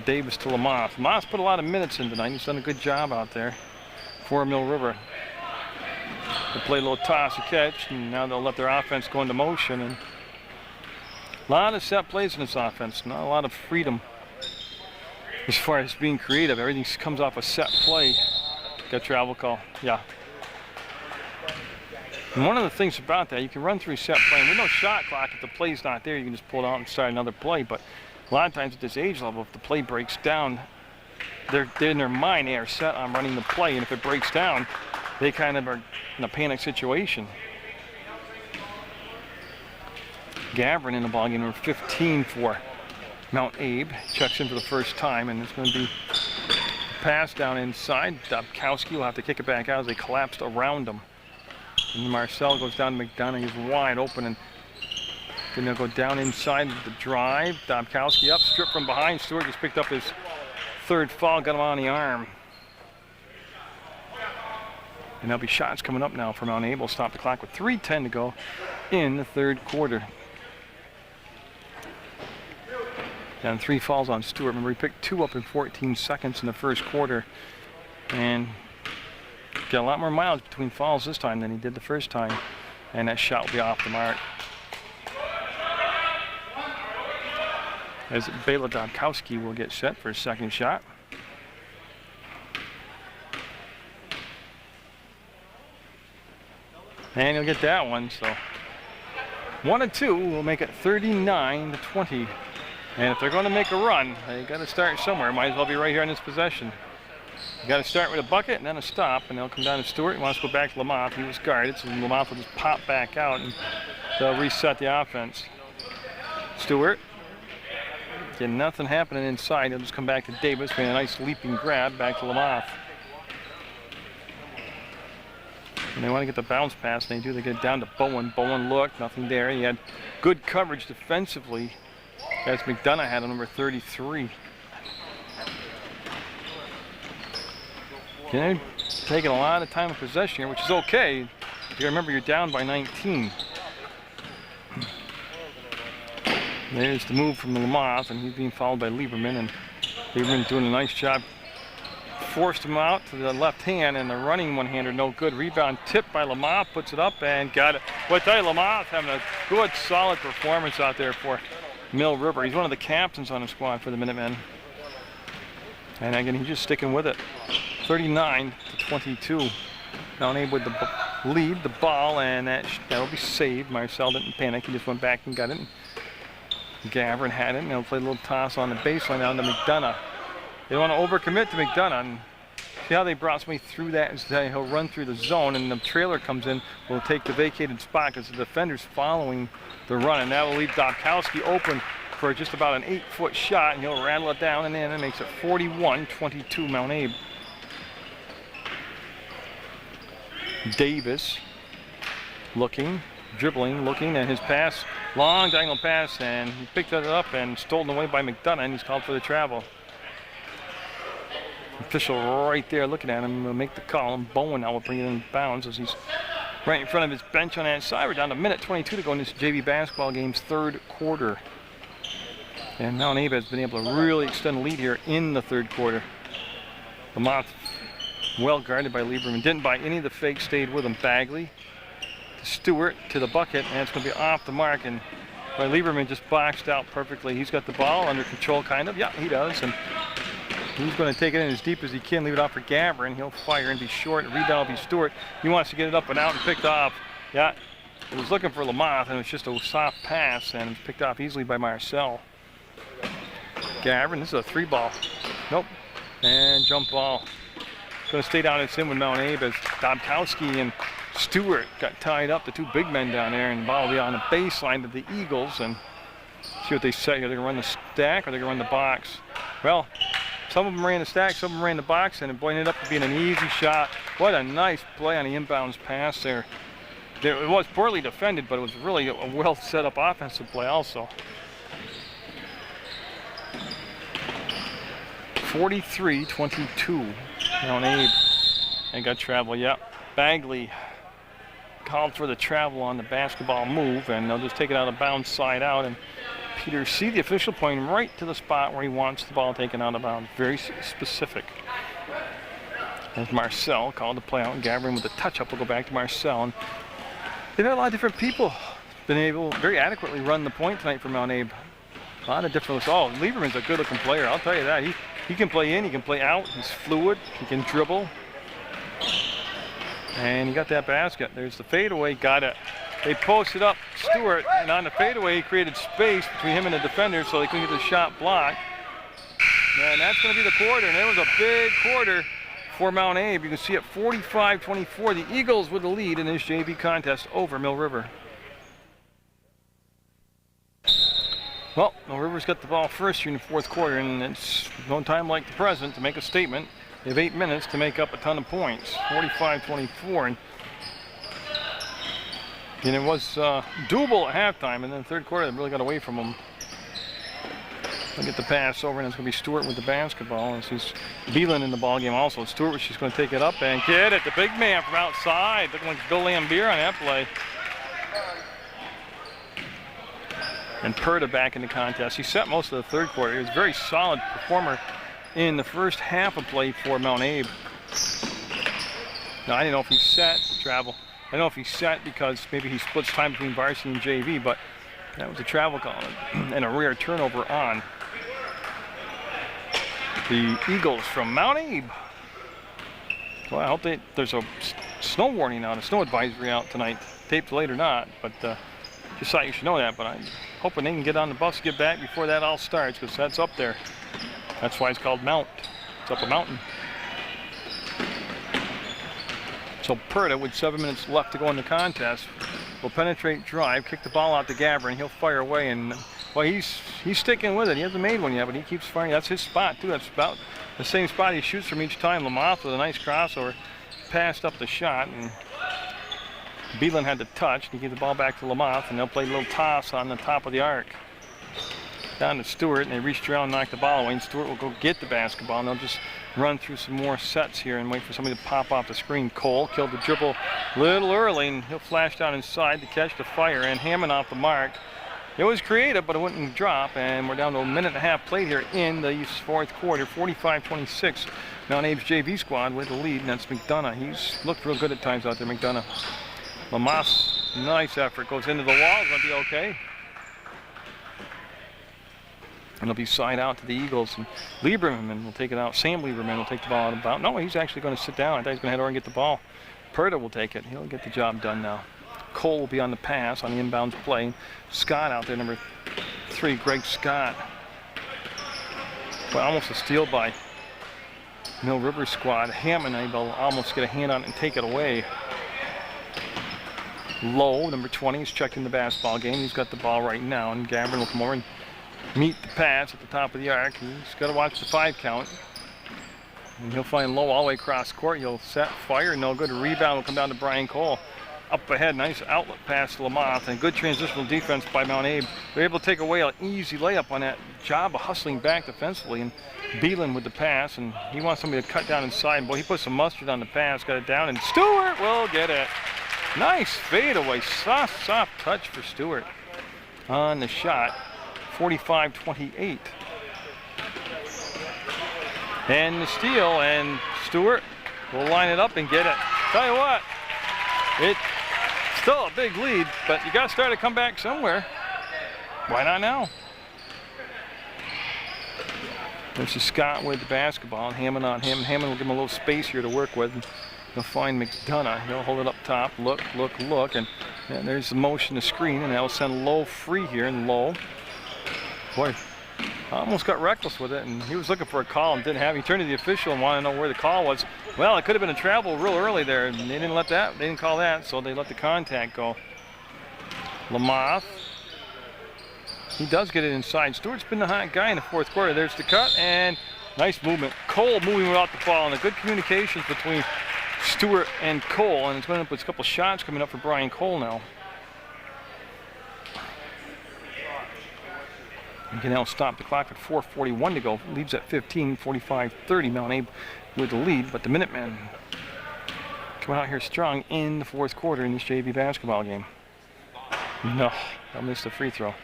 Davis to Lamont. Lamont's put a lot of minutes in tonight. He's done a good job out there for Mill River. They play a little toss and catch, and now they'll let their offense go into motion. And a lot of set plays in this offense, not a lot of freedom as far as being creative. Everything comes off a set play. Got travel call, yeah. And one of the things about that, you can run through set play. And with no shot clock, if the play's not there, you can just pull it out and start another play. But a lot of times at this age level, if the play breaks down, they're in their mind, they are set on running the play. And if it breaks down, they kind of are in a panic situation. Gavrin in the ballgame, number 15 for Mount Abe. Checks in for the first time, and it's going to be a pass down inside. Dobkowski will have to kick it back out as they collapsed around him. And Marcel goes down to McDonough. He's wide open, and then they'll go down inside the drive. Dobkowski up, stripped from behind. Stewart just picked up his third foul, got him on the arm. And there'll be shots coming up now for Mount Abe. We'll stop the clock with 3:10 to go in the third quarter. And 3 fouls on Stewart. Remember, he picked 2 up in 14 seconds in the first quarter. And got a lot more mileage between fouls this time than he did the first time. And that shot will be off the mark. As Bela Dobkowski will get set for his second shot. And he'll get that one, so 1 and 2 will make it 39-20. And if they're going to make a run, they got to start somewhere. Might as well be right here in this possession. You got to start with a bucket and then a stop, and they'll come down to Stewart. He wants to go back to Lamothe. He was guarded, so Lamothe will just pop back out, and they'll reset the offense. Stewart, getting nothing happening inside. He'll just come back to Davis, making a nice leaping grab back to Lamothe. And they want to get the bounce pass, and they do. They get it down to Bowen. Bowen looked, nothing there. He had good coverage defensively, as McDonough had on number 33. Okay, taking a lot of time of possession here, which is okay. You gotta remember, you're down by 19. There's the move from Lamothe, and he's being followed by Lieberman, and Lieberman doing a nice job. Forced him out to the left hand, and the running one-hander no good. Rebound tipped by Lamothe, puts it up and got it. Well, I tell you, Lamothe having a good, solid performance out there for Mill River. He's one of the captains on the squad for the Minutemen. And again, he's just sticking with it. 39-22. Mount Abe with the lead, the ball, and that'll be saved. Marcel didn't panic. He just went back and got it. Gavin had it, and they'll play a little toss on the baseline down to McDonough. They want to overcommit to McDonough. And see how they brought somebody through that is that he'll run through the zone, and the trailer comes in, will take the vacated spot because the defender's following the run, and that will leave Dobkowski open for just about an 8-foot shot, and he'll rattle it down and in, and makes it 41-22 Mount Abe. Davis looking, dribbling, looking, and his pass, long diagonal pass, and he picked it up and stolen away by McDonough, and he's called for the travel. Official right there looking at him will make the call, and Bowen now will bring it in bounds as he's right in front of his bench on that side. We're down to minute 22 to go in this JV basketball game's third quarter. And Mount Abe has been able to really extend the lead here in the third quarter. Lamothe well guarded by Lieberman. Didn't buy any of the fakes, stayed with him. Bagley to Stewart to the bucket, and it's going to be off the mark. And by Lieberman just boxed out perfectly. He's got the ball under control, kind of. Yeah, he does. And he's going to take it in as deep as he can, leave it off for Gavin. He'll fire and be short. Rebound will be Stewart. He wants to get it up and out and picked off. Yeah, it was looking for Lamothe, and it was just a soft pass, and it was picked off easily by Marcel. Gavin, this is a 3-ball. Nope. And jump ball. Going to stay down and in with Mount Abe as Dobkowski and Stewart got tied up, the two big men down there, and the ball will be on the baseline of the Eagles. And see what they say. Are they going to run the stack or are they going to run the box? Well, some of them ran the stack, some of them ran the box, and it ended up being an easy shot. What a nice play on the inbounds pass there. It was poorly defended, but it was really a well set up offensive play also. 43-22. Mount Abe. And got travel, yep. Bagley called for the travel on the basketball move, and they'll just take it out of bounds side out. And Peter C, the official, pointing right to the spot where he wants the ball taken out of bounds. Very specific. As Marcel called the play out, and Gavin with the touch-up will go back to Marcel. And they've had a lot of different people been able to very adequately run the point tonight for Mount Abe. A lot of different looks. Oh, Lieberman's a good-looking player, I'll tell you that. He can play in, he can play out, he's fluid, he can dribble. And he got that basket. There's the fadeaway, got it. They posted up Stewart, and on the fadeaway he created space between him and the defender so they couldn't get the shot blocked. And that's going to be the quarter, and it was a big quarter for Mount Abe. You can see at 45-24, the Eagles with the lead in this JV contest over Mill River. Well, Mill River's got the ball first here in the fourth quarter, and it's no time like the present to make a statement. They have 8 minutes to make up a ton of points. 45-24, and it was doable at halftime, and then the third quarter they really got away from them. They'll get the pass over, and it's going to be Stewart with the basketball. And he's Beelan in the ball game also. Stewart was just going to take it up and get it. The big man from outside, looking like Bill Lambier on that play. And Perta back in the contest. He set most of the third quarter. He was a very solid performer in the first half of play for Mount Abe. Now, I didn't know if he set travel. I don't know if he set because maybe he splits time between varsity and JV, but that was a travel call and a rare turnover on the Eagles from Mount Abe. So I hope there's a snow warning out, a snow advisory out tonight. Taped late or not, but just thought you should know that. But I'm hoping they can get on the bus, get back before that all starts, because that's up there. That's why it's called Mount. It's up a mountain. So Perta, with 7 minutes left to go in the contest, will penetrate drive, kick the ball out to Gabber, and he'll fire away. And well, he's sticking with it. He hasn't made one yet, but he keeps firing. That's his spot too. That's about the same spot he shoots from each time. Lamoth with a nice crossover, passed up the shot, and Beelan had the touch. He gave the ball back to Lamoth, and they'll play a little toss on the top of the arc. Down to Stewart, and they reach around and knock the ball away, and Stewart will go get the basketball, and they'll just run through some more sets here and wait for somebody to pop off the screen. Cole killed the dribble a little early, and he'll flash down inside to catch the fire, and Hammond off the mark. It was creative, but it wouldn't drop, and we're down to a minute and a half played here in the fourth quarter. 45-26. Mount Abe's JV squad with the lead, and that's McDonough. He's looked real good at times out there, McDonough. Lamoth, nice effort, goes into the wall, it's going to be okay. And it'll be side out to the Eagles, and Lieberman will take it out. Sam Lieberman will take the ball out of bounds. No, he's actually going to sit down. I thought he was going to head over and get the ball. Perta will take it. He'll get the job done now. Cole will be on the pass on the inbounds play. Scott out there, number 3, Greg Scott. Well, almost a steal by Mill River squad. Hammond able to almost get a hand on it and take it away. Lowe, number 20, is checked in the basketball game. He's got the ball right now, and Gavin will come over and meet the pass at the top of the arc. He's got to watch the 5 count. And he'll find Lowe all the way across court. He'll set, fire, no good. Rebound will come down to Brian Cole. Up ahead, nice outlet pass to Lamoth, and good transitional defense by Mount Abe. They're able to take away an easy layup on that job of hustling back defensively, and Beelan with the pass, and he wants somebody to cut down inside. And boy, he put some mustard on the pass, got it down, and Stewart will get it. Nice fadeaway, soft touch for Stewart on the shot. 45-28. And the steal, and Stewart will line it up and get it. Tell you what, it's still a big lead, but you got to start to come back somewhere. Why not now? This is Scott with the basketball, and Hammond on him. Hammond will give him a little space here to work with. He'll find McDonough. He'll hold it up top. Look, and there's the motion to screen, and that'll send Lowe free here, and Lowe, boy, almost got reckless with it, and he was looking for a call and didn't have it. He turned to the official and wanted to know where the call was. Well, it could have been a travel real early there, and they didn't call that, so they let the contact go. Lamoth, he does get it inside. Stewart's been the hot guy in the fourth quarter. There's the cut, and nice movement. Cole moving without the ball, and a good communications between Stewart and Cole, and it's going to put a couple shots coming up for Brian Cole now. You can now stop the clock at 4:41 to go. Leads at 15, 45-30. Mount Abe with the lead, but the Minutemen coming out here strong in the fourth quarter in this JV basketball game. No, they'll miss the free throw.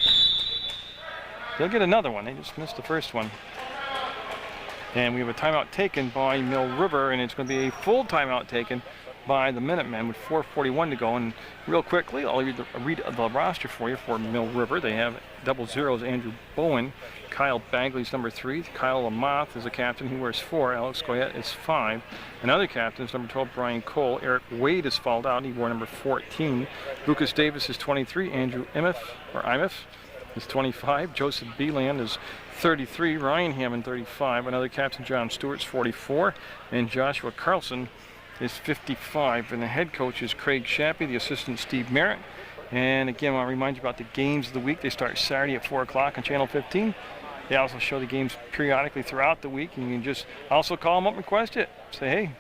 They'll get another one. They just missed the first one. And we have a timeout taken by Mill River, and it's going to be a full timeout taken by the Minutemen with 4:41 to go. And real quickly, I'll read the roster for you for Mill River. They have double zeros: Andrew Bowen, Kyle Bagley's number 3, Kyle Lamoth is a captain, he wears 4, Alex Goyette is 5. Another captain is number 12, Brian Cole. Eric Wade has fouled out, he wore number 14. Lucas Davis is 23, Andrew Imeth is 25, Joseph Beeland is 33, Ryan Hammond 35, another captain, John Stewart's 44, and Joshua Carlson is 55. And the head coach is Craig Shappy, the assistant Steve Merritt. And again, I'll remind you about the games of the week. They start Saturday at 4 o'clock on Channel 15. They also show the games periodically throughout the week, and you can just also call them up and request it. Say, hey,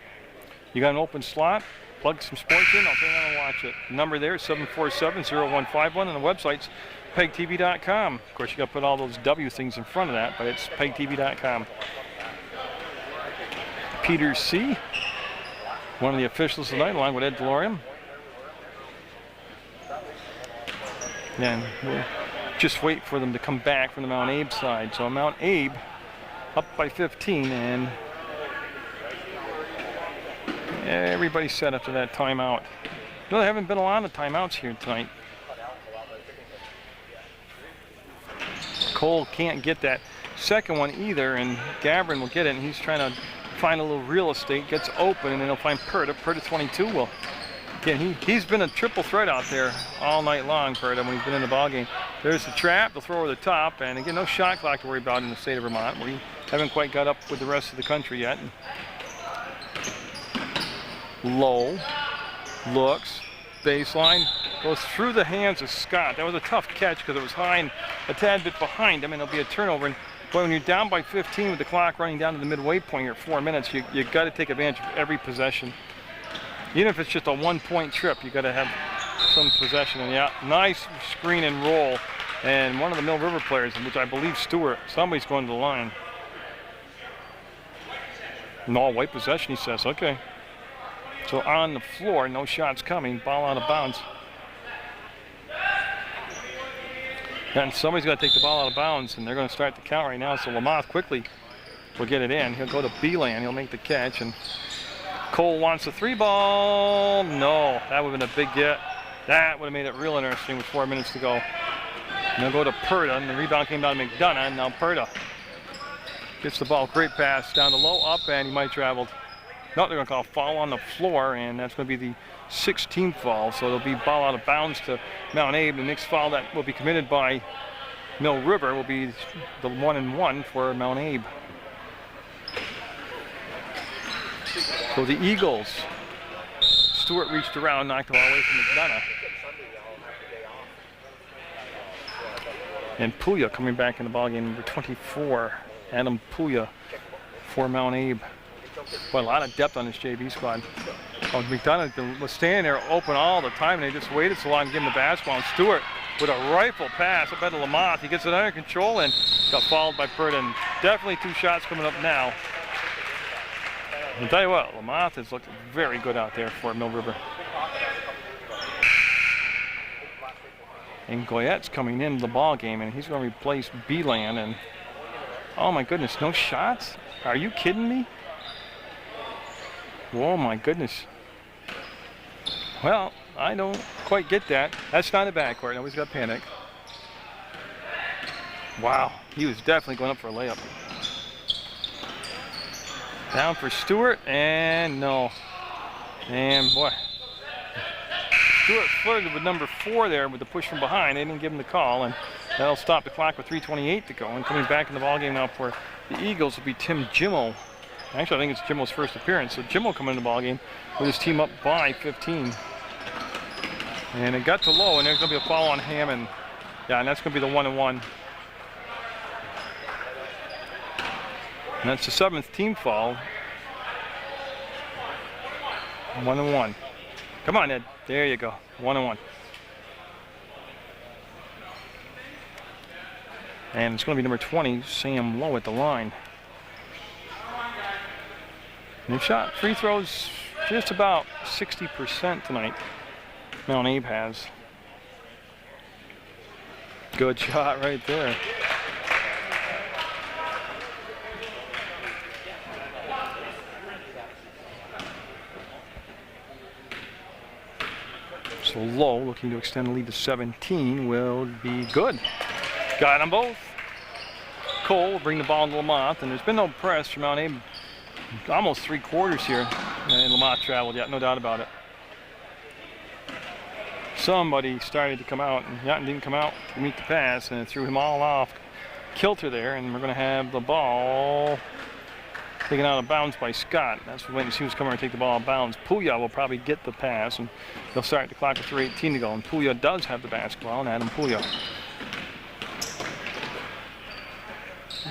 you got an open slot? Plug some sports in, I'll turn on and watch it. The number there is 747-0151, and the website's PEGTV.com. Of course, you got to put all those W things in front of that, but it's PEGTV.com. Peter C., one of the officials tonight, along with Ed DeLorean. And we'll just wait for them to come back from the Mount Abe side. So Mount Abe up by 15, and everybody's set after that timeout. No, there haven't been a lot of timeouts here tonight. Cole can't get that second one either, and Gavrin will get it, and he's trying to find a little real estate, gets open, and then he'll find Perta. Perta 22 will. Again, he's been a triple threat out there all night long, Perta, when he's been in the ballgame. There's the trap, they'll throw over the top, and again, no shot clock to worry about in the state of Vermont. We haven't quite got up with the rest of the country yet. Low, looks, baseline, goes through the hands of Scott. That was a tough catch because it was high and a tad bit behind him, and it'll be a turnover. And boy, when you're down by 15 with the clock running down to the midway point here at 4 minutes, you got to take advantage of every possession. Even if it's just a 1-point trip, you got to have some possession. And yeah, nice screen and roll. And one of the Mill River players, which I believe Stewart, somebody's going to the line. No, white possession, he says. Okay. So on the floor, no shots coming, ball out of bounds. And somebody's got to take the ball out of bounds, and they're going to start the count right now. So Lamothe quickly will get it in. He'll go to B-Land. He'll make the catch, and Cole wants the 3-ball. No, that would have been a big get. That would have made it real interesting with 4 minutes to go. And they'll go to Perta, and the rebound came down to McDonough, and now Perta gets the ball. Great pass down the low, up, and he might traveled. No, they're going to call a foul on the floor, and that's going to be the 16th foul. So it'll be ball out of bounds to Mount Abe. The next foul that will be committed by Mill River will be the 1-and-1 for Mount Abe. So the Eagles, Stewart reached around, knocked the ball away from McDonough. And Puya coming back in the ballgame, number 24, Adam Puya for Mount Abe. Boy, a lot of depth on this JV squad. Oh, McDonough was standing there open all the time, and they just waited so long to give him the basketball. And Stewart with a rifle pass up at Lamothe. He gets it under control and got fouled by Purdon. Definitely 2 shots coming up now. I'll tell you what, Lamothe has looked very good out there for Mill River. And Goyette's coming into the ball game, and he's going to replace B-Land. And oh my goodness, no shots? Are you kidding me? Oh my goodness. Well, I don't quite get that. That's not a backcourt. Nobody's got panic. Wow, he was definitely going up for a layup. Down for Stewart, and no. And boy, Stewart flirted with number 4 there with the push from behind. They didn't give him the call, and that'll stop the clock with 3:28 to go. And coming back in the ballgame now for the Eagles will be Tim Jimmel. Actually, I think it's Jimmel's first appearance. So Jimmel coming in the ballgame with his team up by 15. And it got to low, and there's going to be a foul on Hammond. Yeah, and that's going to be the 1-and-1. And that's the 7th team foul. 1-and-1. Come on, Ed. There you go. 1-and-1. And it's going to be number 20, Sam Lowe at the line. And they've shot free throws just about 60% tonight. Mount Abe has. Good shot right there. So Lowe, looking to extend the lead to 17, will be good. Got them both. Cole will bring the ball to Lamothe, and there's been no press from Mount Abe. Almost 3 quarters here, and Lamothe traveled, yeah, no doubt about it. Somebody started to come out, and Yachtin didn't come out to meet the pass, and it threw him all off kilter there, and we're going to have the ball taken out of bounds by Scott. That's when he was coming to take the ball out of bounds. Puya will probably get the pass, and they'll start the clock with 3:18 to go, and Puya does have the basketball, and Adam Puya.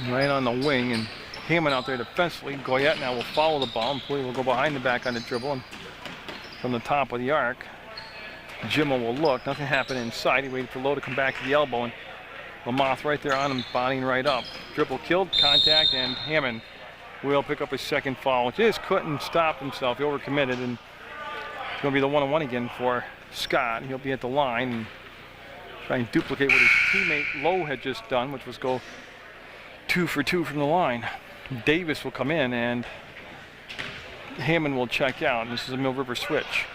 Right on the wing, and Hammond out there defensively. Goyette now will follow the ball, and Puya will go behind the back on the dribble, and from the top of the arc. Jimmel will look. Nothing happened inside. He waited for Lowe to come back to the elbow, and Lamothe right there on him, bodying right up. Dribble killed, contact, and Hammond will pick up his 2nd foul. Just couldn't stop himself. He overcommitted, and it's going to be the 1-on-1 again for Scott. He'll be at the line. And Try and duplicate what his teammate Lowe had just done, which was go 2 for 2 from the line. Davis will come in and Hammond will check out. And this is a Mill River switch.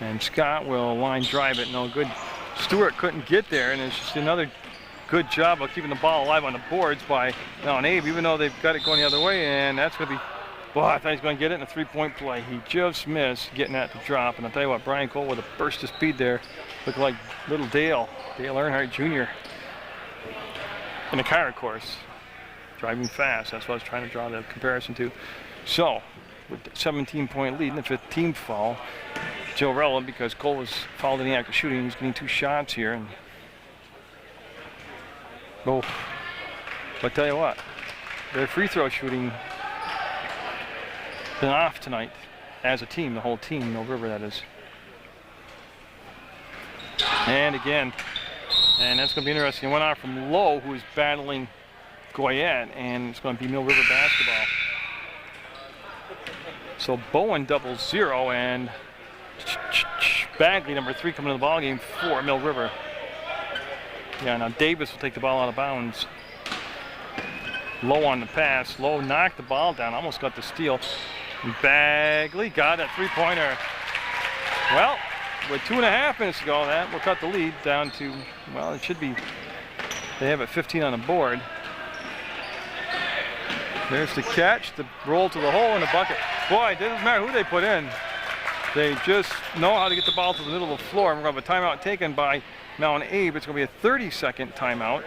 And Scott will line drive it, no good. Stewart couldn't get there, and it's just another good job of keeping the ball alive on the boards by Mount Abe, even though they've got it going the other way, and that's going to be, boy, I thought he was going to get it in a three-point play. He just missed getting that to drop, and I'll tell you what, Brian Cole with a burst of speed there, looked like little Dale Earnhardt Jr. in a car, of course, driving fast. That's what I was trying to draw the comparison to. So, with the 17-point lead in the 5th team foul, Joe relevant because Cole was fouled in the act of shooting. He's getting 2 shots here. And oh, but tell you what, their free throw shooting been off tonight as a team, the whole team, Mill River that is. And again, and that's going to be interesting. It went off from Lowe, who is battling Goyette, and it's going to be Mill River basketball. So Bowen doubles 0, and Bagley, number 3, coming to the ball game for Mill River. Yeah, now Davis will take the ball out of bounds. Low on the pass. Low knocked the ball down, almost got the steal. And Bagley got a 3-pointer. Well, with 2.5 minutes to go, that will cut the lead down to, well, it should be, they have it 15 on the board. There's the catch, the roll to the hole in the bucket. Boy, it doesn't matter who they put in. They just know how to get the ball to the middle of the floor. And we're going to have a timeout taken by Mount Abe. It's going to be a 30-second timeout.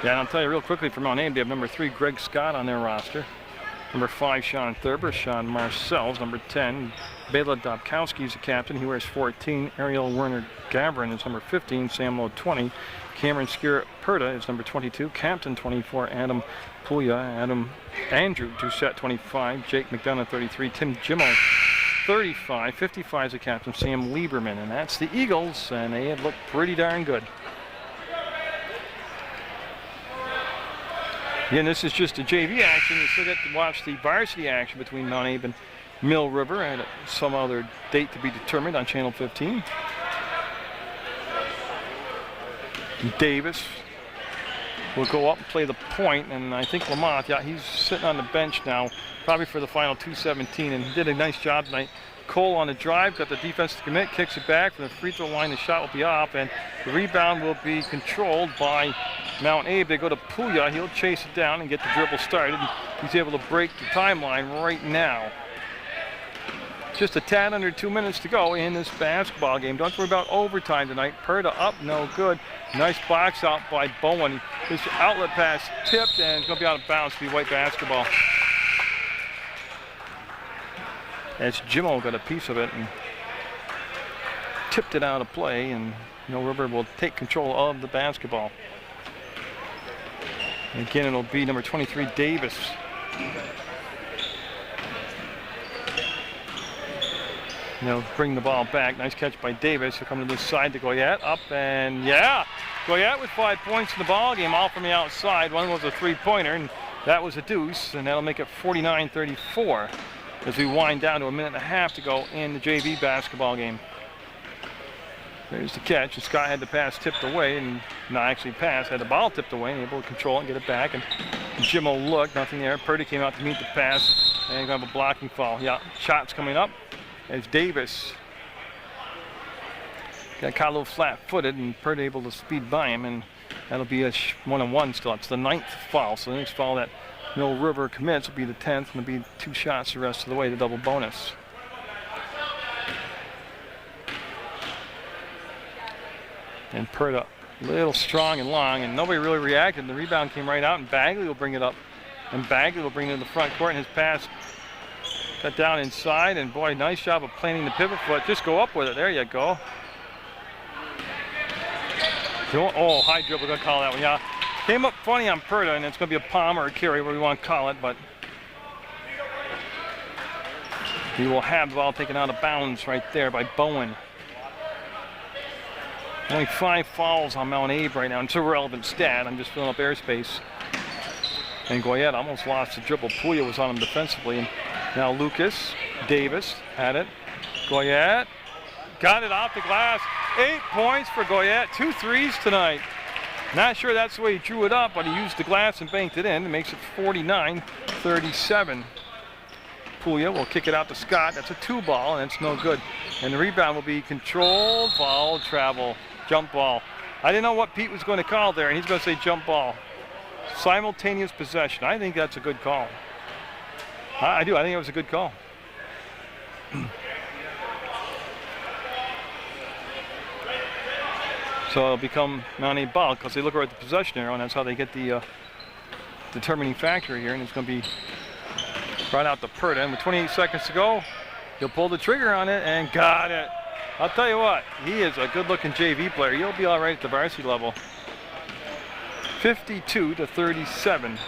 Yeah, and I'll tell you real quickly for Mount Abe, they have number 3, Greg Scott on their roster. Number 5, Sean Thurber. Sean Marcel's number 10. Bela Dobkowski is the captain. He wears 14. Ariel Werner Gabrin is number 15. Sam Lowe 20. Cameron Skira-Perta is number 22. Captain 24. Adam Puya. Andrew Doucette 25. Jake McDonough 33. Tim Jimmo 35. 55 is the captain, Sam Lieberman. And that's the Eagles, and they have looked pretty darn good. Again, this is just a JV action. You still get to watch the varsity action between Mount Abe and Mill River at some other date to be determined on Channel 15. Davis will go up and play the point, and I think Lamont, yeah, he's sitting on the bench now, probably for the final 2:17, and he did a nice job tonight. Cole on the drive, got the defense to commit, kicks it back from the free throw line. The shot will be off, and the rebound will be controlled by Mount Abe. They go to Puya. He'll chase it down and get the dribble started. He's able to break the timeline right now. Just a tad under 2 minutes to go in this basketball game. Don't worry about overtime tonight. Perta up, no good. Nice box out by Bowen. His outlet pass tipped, and it's going to be out of bounds to be white basketball. As Jimmo got a piece of it and tipped it out of play, and Mill River will take control of the basketball. And again, it'll be number 23, Davis. They'll bring the ball back. Nice catch by Davis. He'll come to this side to Goyette. Up, and yeah! Goyette with 5 points in the ball game, all from the outside. One was a 3-pointer, and that was a deuce, and that'll make it 49-34. As we wind down to a minute and a half to go in the JV basketball game. There's the catch, and Scott had the pass tipped away, and not actually pass, had the ball tipped away, and able to control it and get it back, and Jimmo looked, nothing there. Purdy came out to meet the pass, and gonna have a blocking foul. Yeah, shots coming up as Davis got caught a little flat-footed, and Purdy able to speed by him, and that'll be a 1-on-1 still. It's the 9th foul, so the next foul that Mill River commits will be the 10th, and it'll be 2 shots the rest of the way, the double bonus. And Perta, a little strong and long, and nobody really reacted. The rebound came right out, and Bagley will bring it up. And Bagley will bring it in the front court, and his pass got down inside, and boy, nice job of planting the pivot foot. Just go up with it. There you go. Oh, high dribble, gonna call that one, yeah. Came up funny on Perta, and it's going to be a palm or a carry, whatever you want to call it, but he will have the ball taken out of bounds right there by Bowen. Only 5 fouls on Mount Abe right now. It's a relevant stat. I'm just filling up airspace. And Goyette almost lost the dribble. Puglia was on him defensively. And now Lucas Davis had it. Goyette got it off the glass. 8 points for Goyette. 2 threes tonight. Not sure that's the way he drew it up, but he used the glass and banked it in. It makes it 49-37. Puglia will kick it out to Scott. That's a 2-ball, and it's no good. And the rebound will be controlled foul, travel, jump ball. I didn't know what Pete was going to call there, and he's going to say jump ball. Simultaneous possession. I think that's a good call. I do. I think it was a good call. So it'll become Mount Abe ball because they look right at the possession arrow, and that's how they get the determining factor here. And it's going to be brought out to Purda. And with 28 seconds to go, he'll pull the trigger on it and got it. I'll tell you what, he is a good-looking JV player. He'll be all right at the varsity level. 52-37.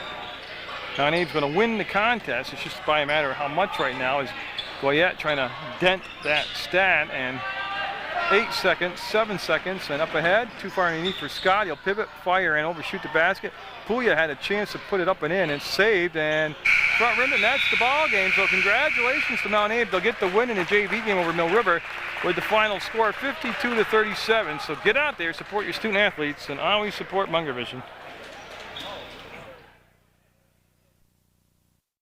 Mount Abe's going to win the contest. It's just by a matter of how much right now. Is Goyette trying to dent that stat, and 8 seconds, 7 seconds, and up ahead. Too far underneath for Scott. He'll pivot, fire, and overshoot the basket. Puglia had a chance to put it up and in, and saved, and front rim, and that's the ball game. So congratulations to Mount Abe. They'll get the win in the JV game over Mill River with the final score 52-37. So get out there, support your student athletes, and always support Munger Vision.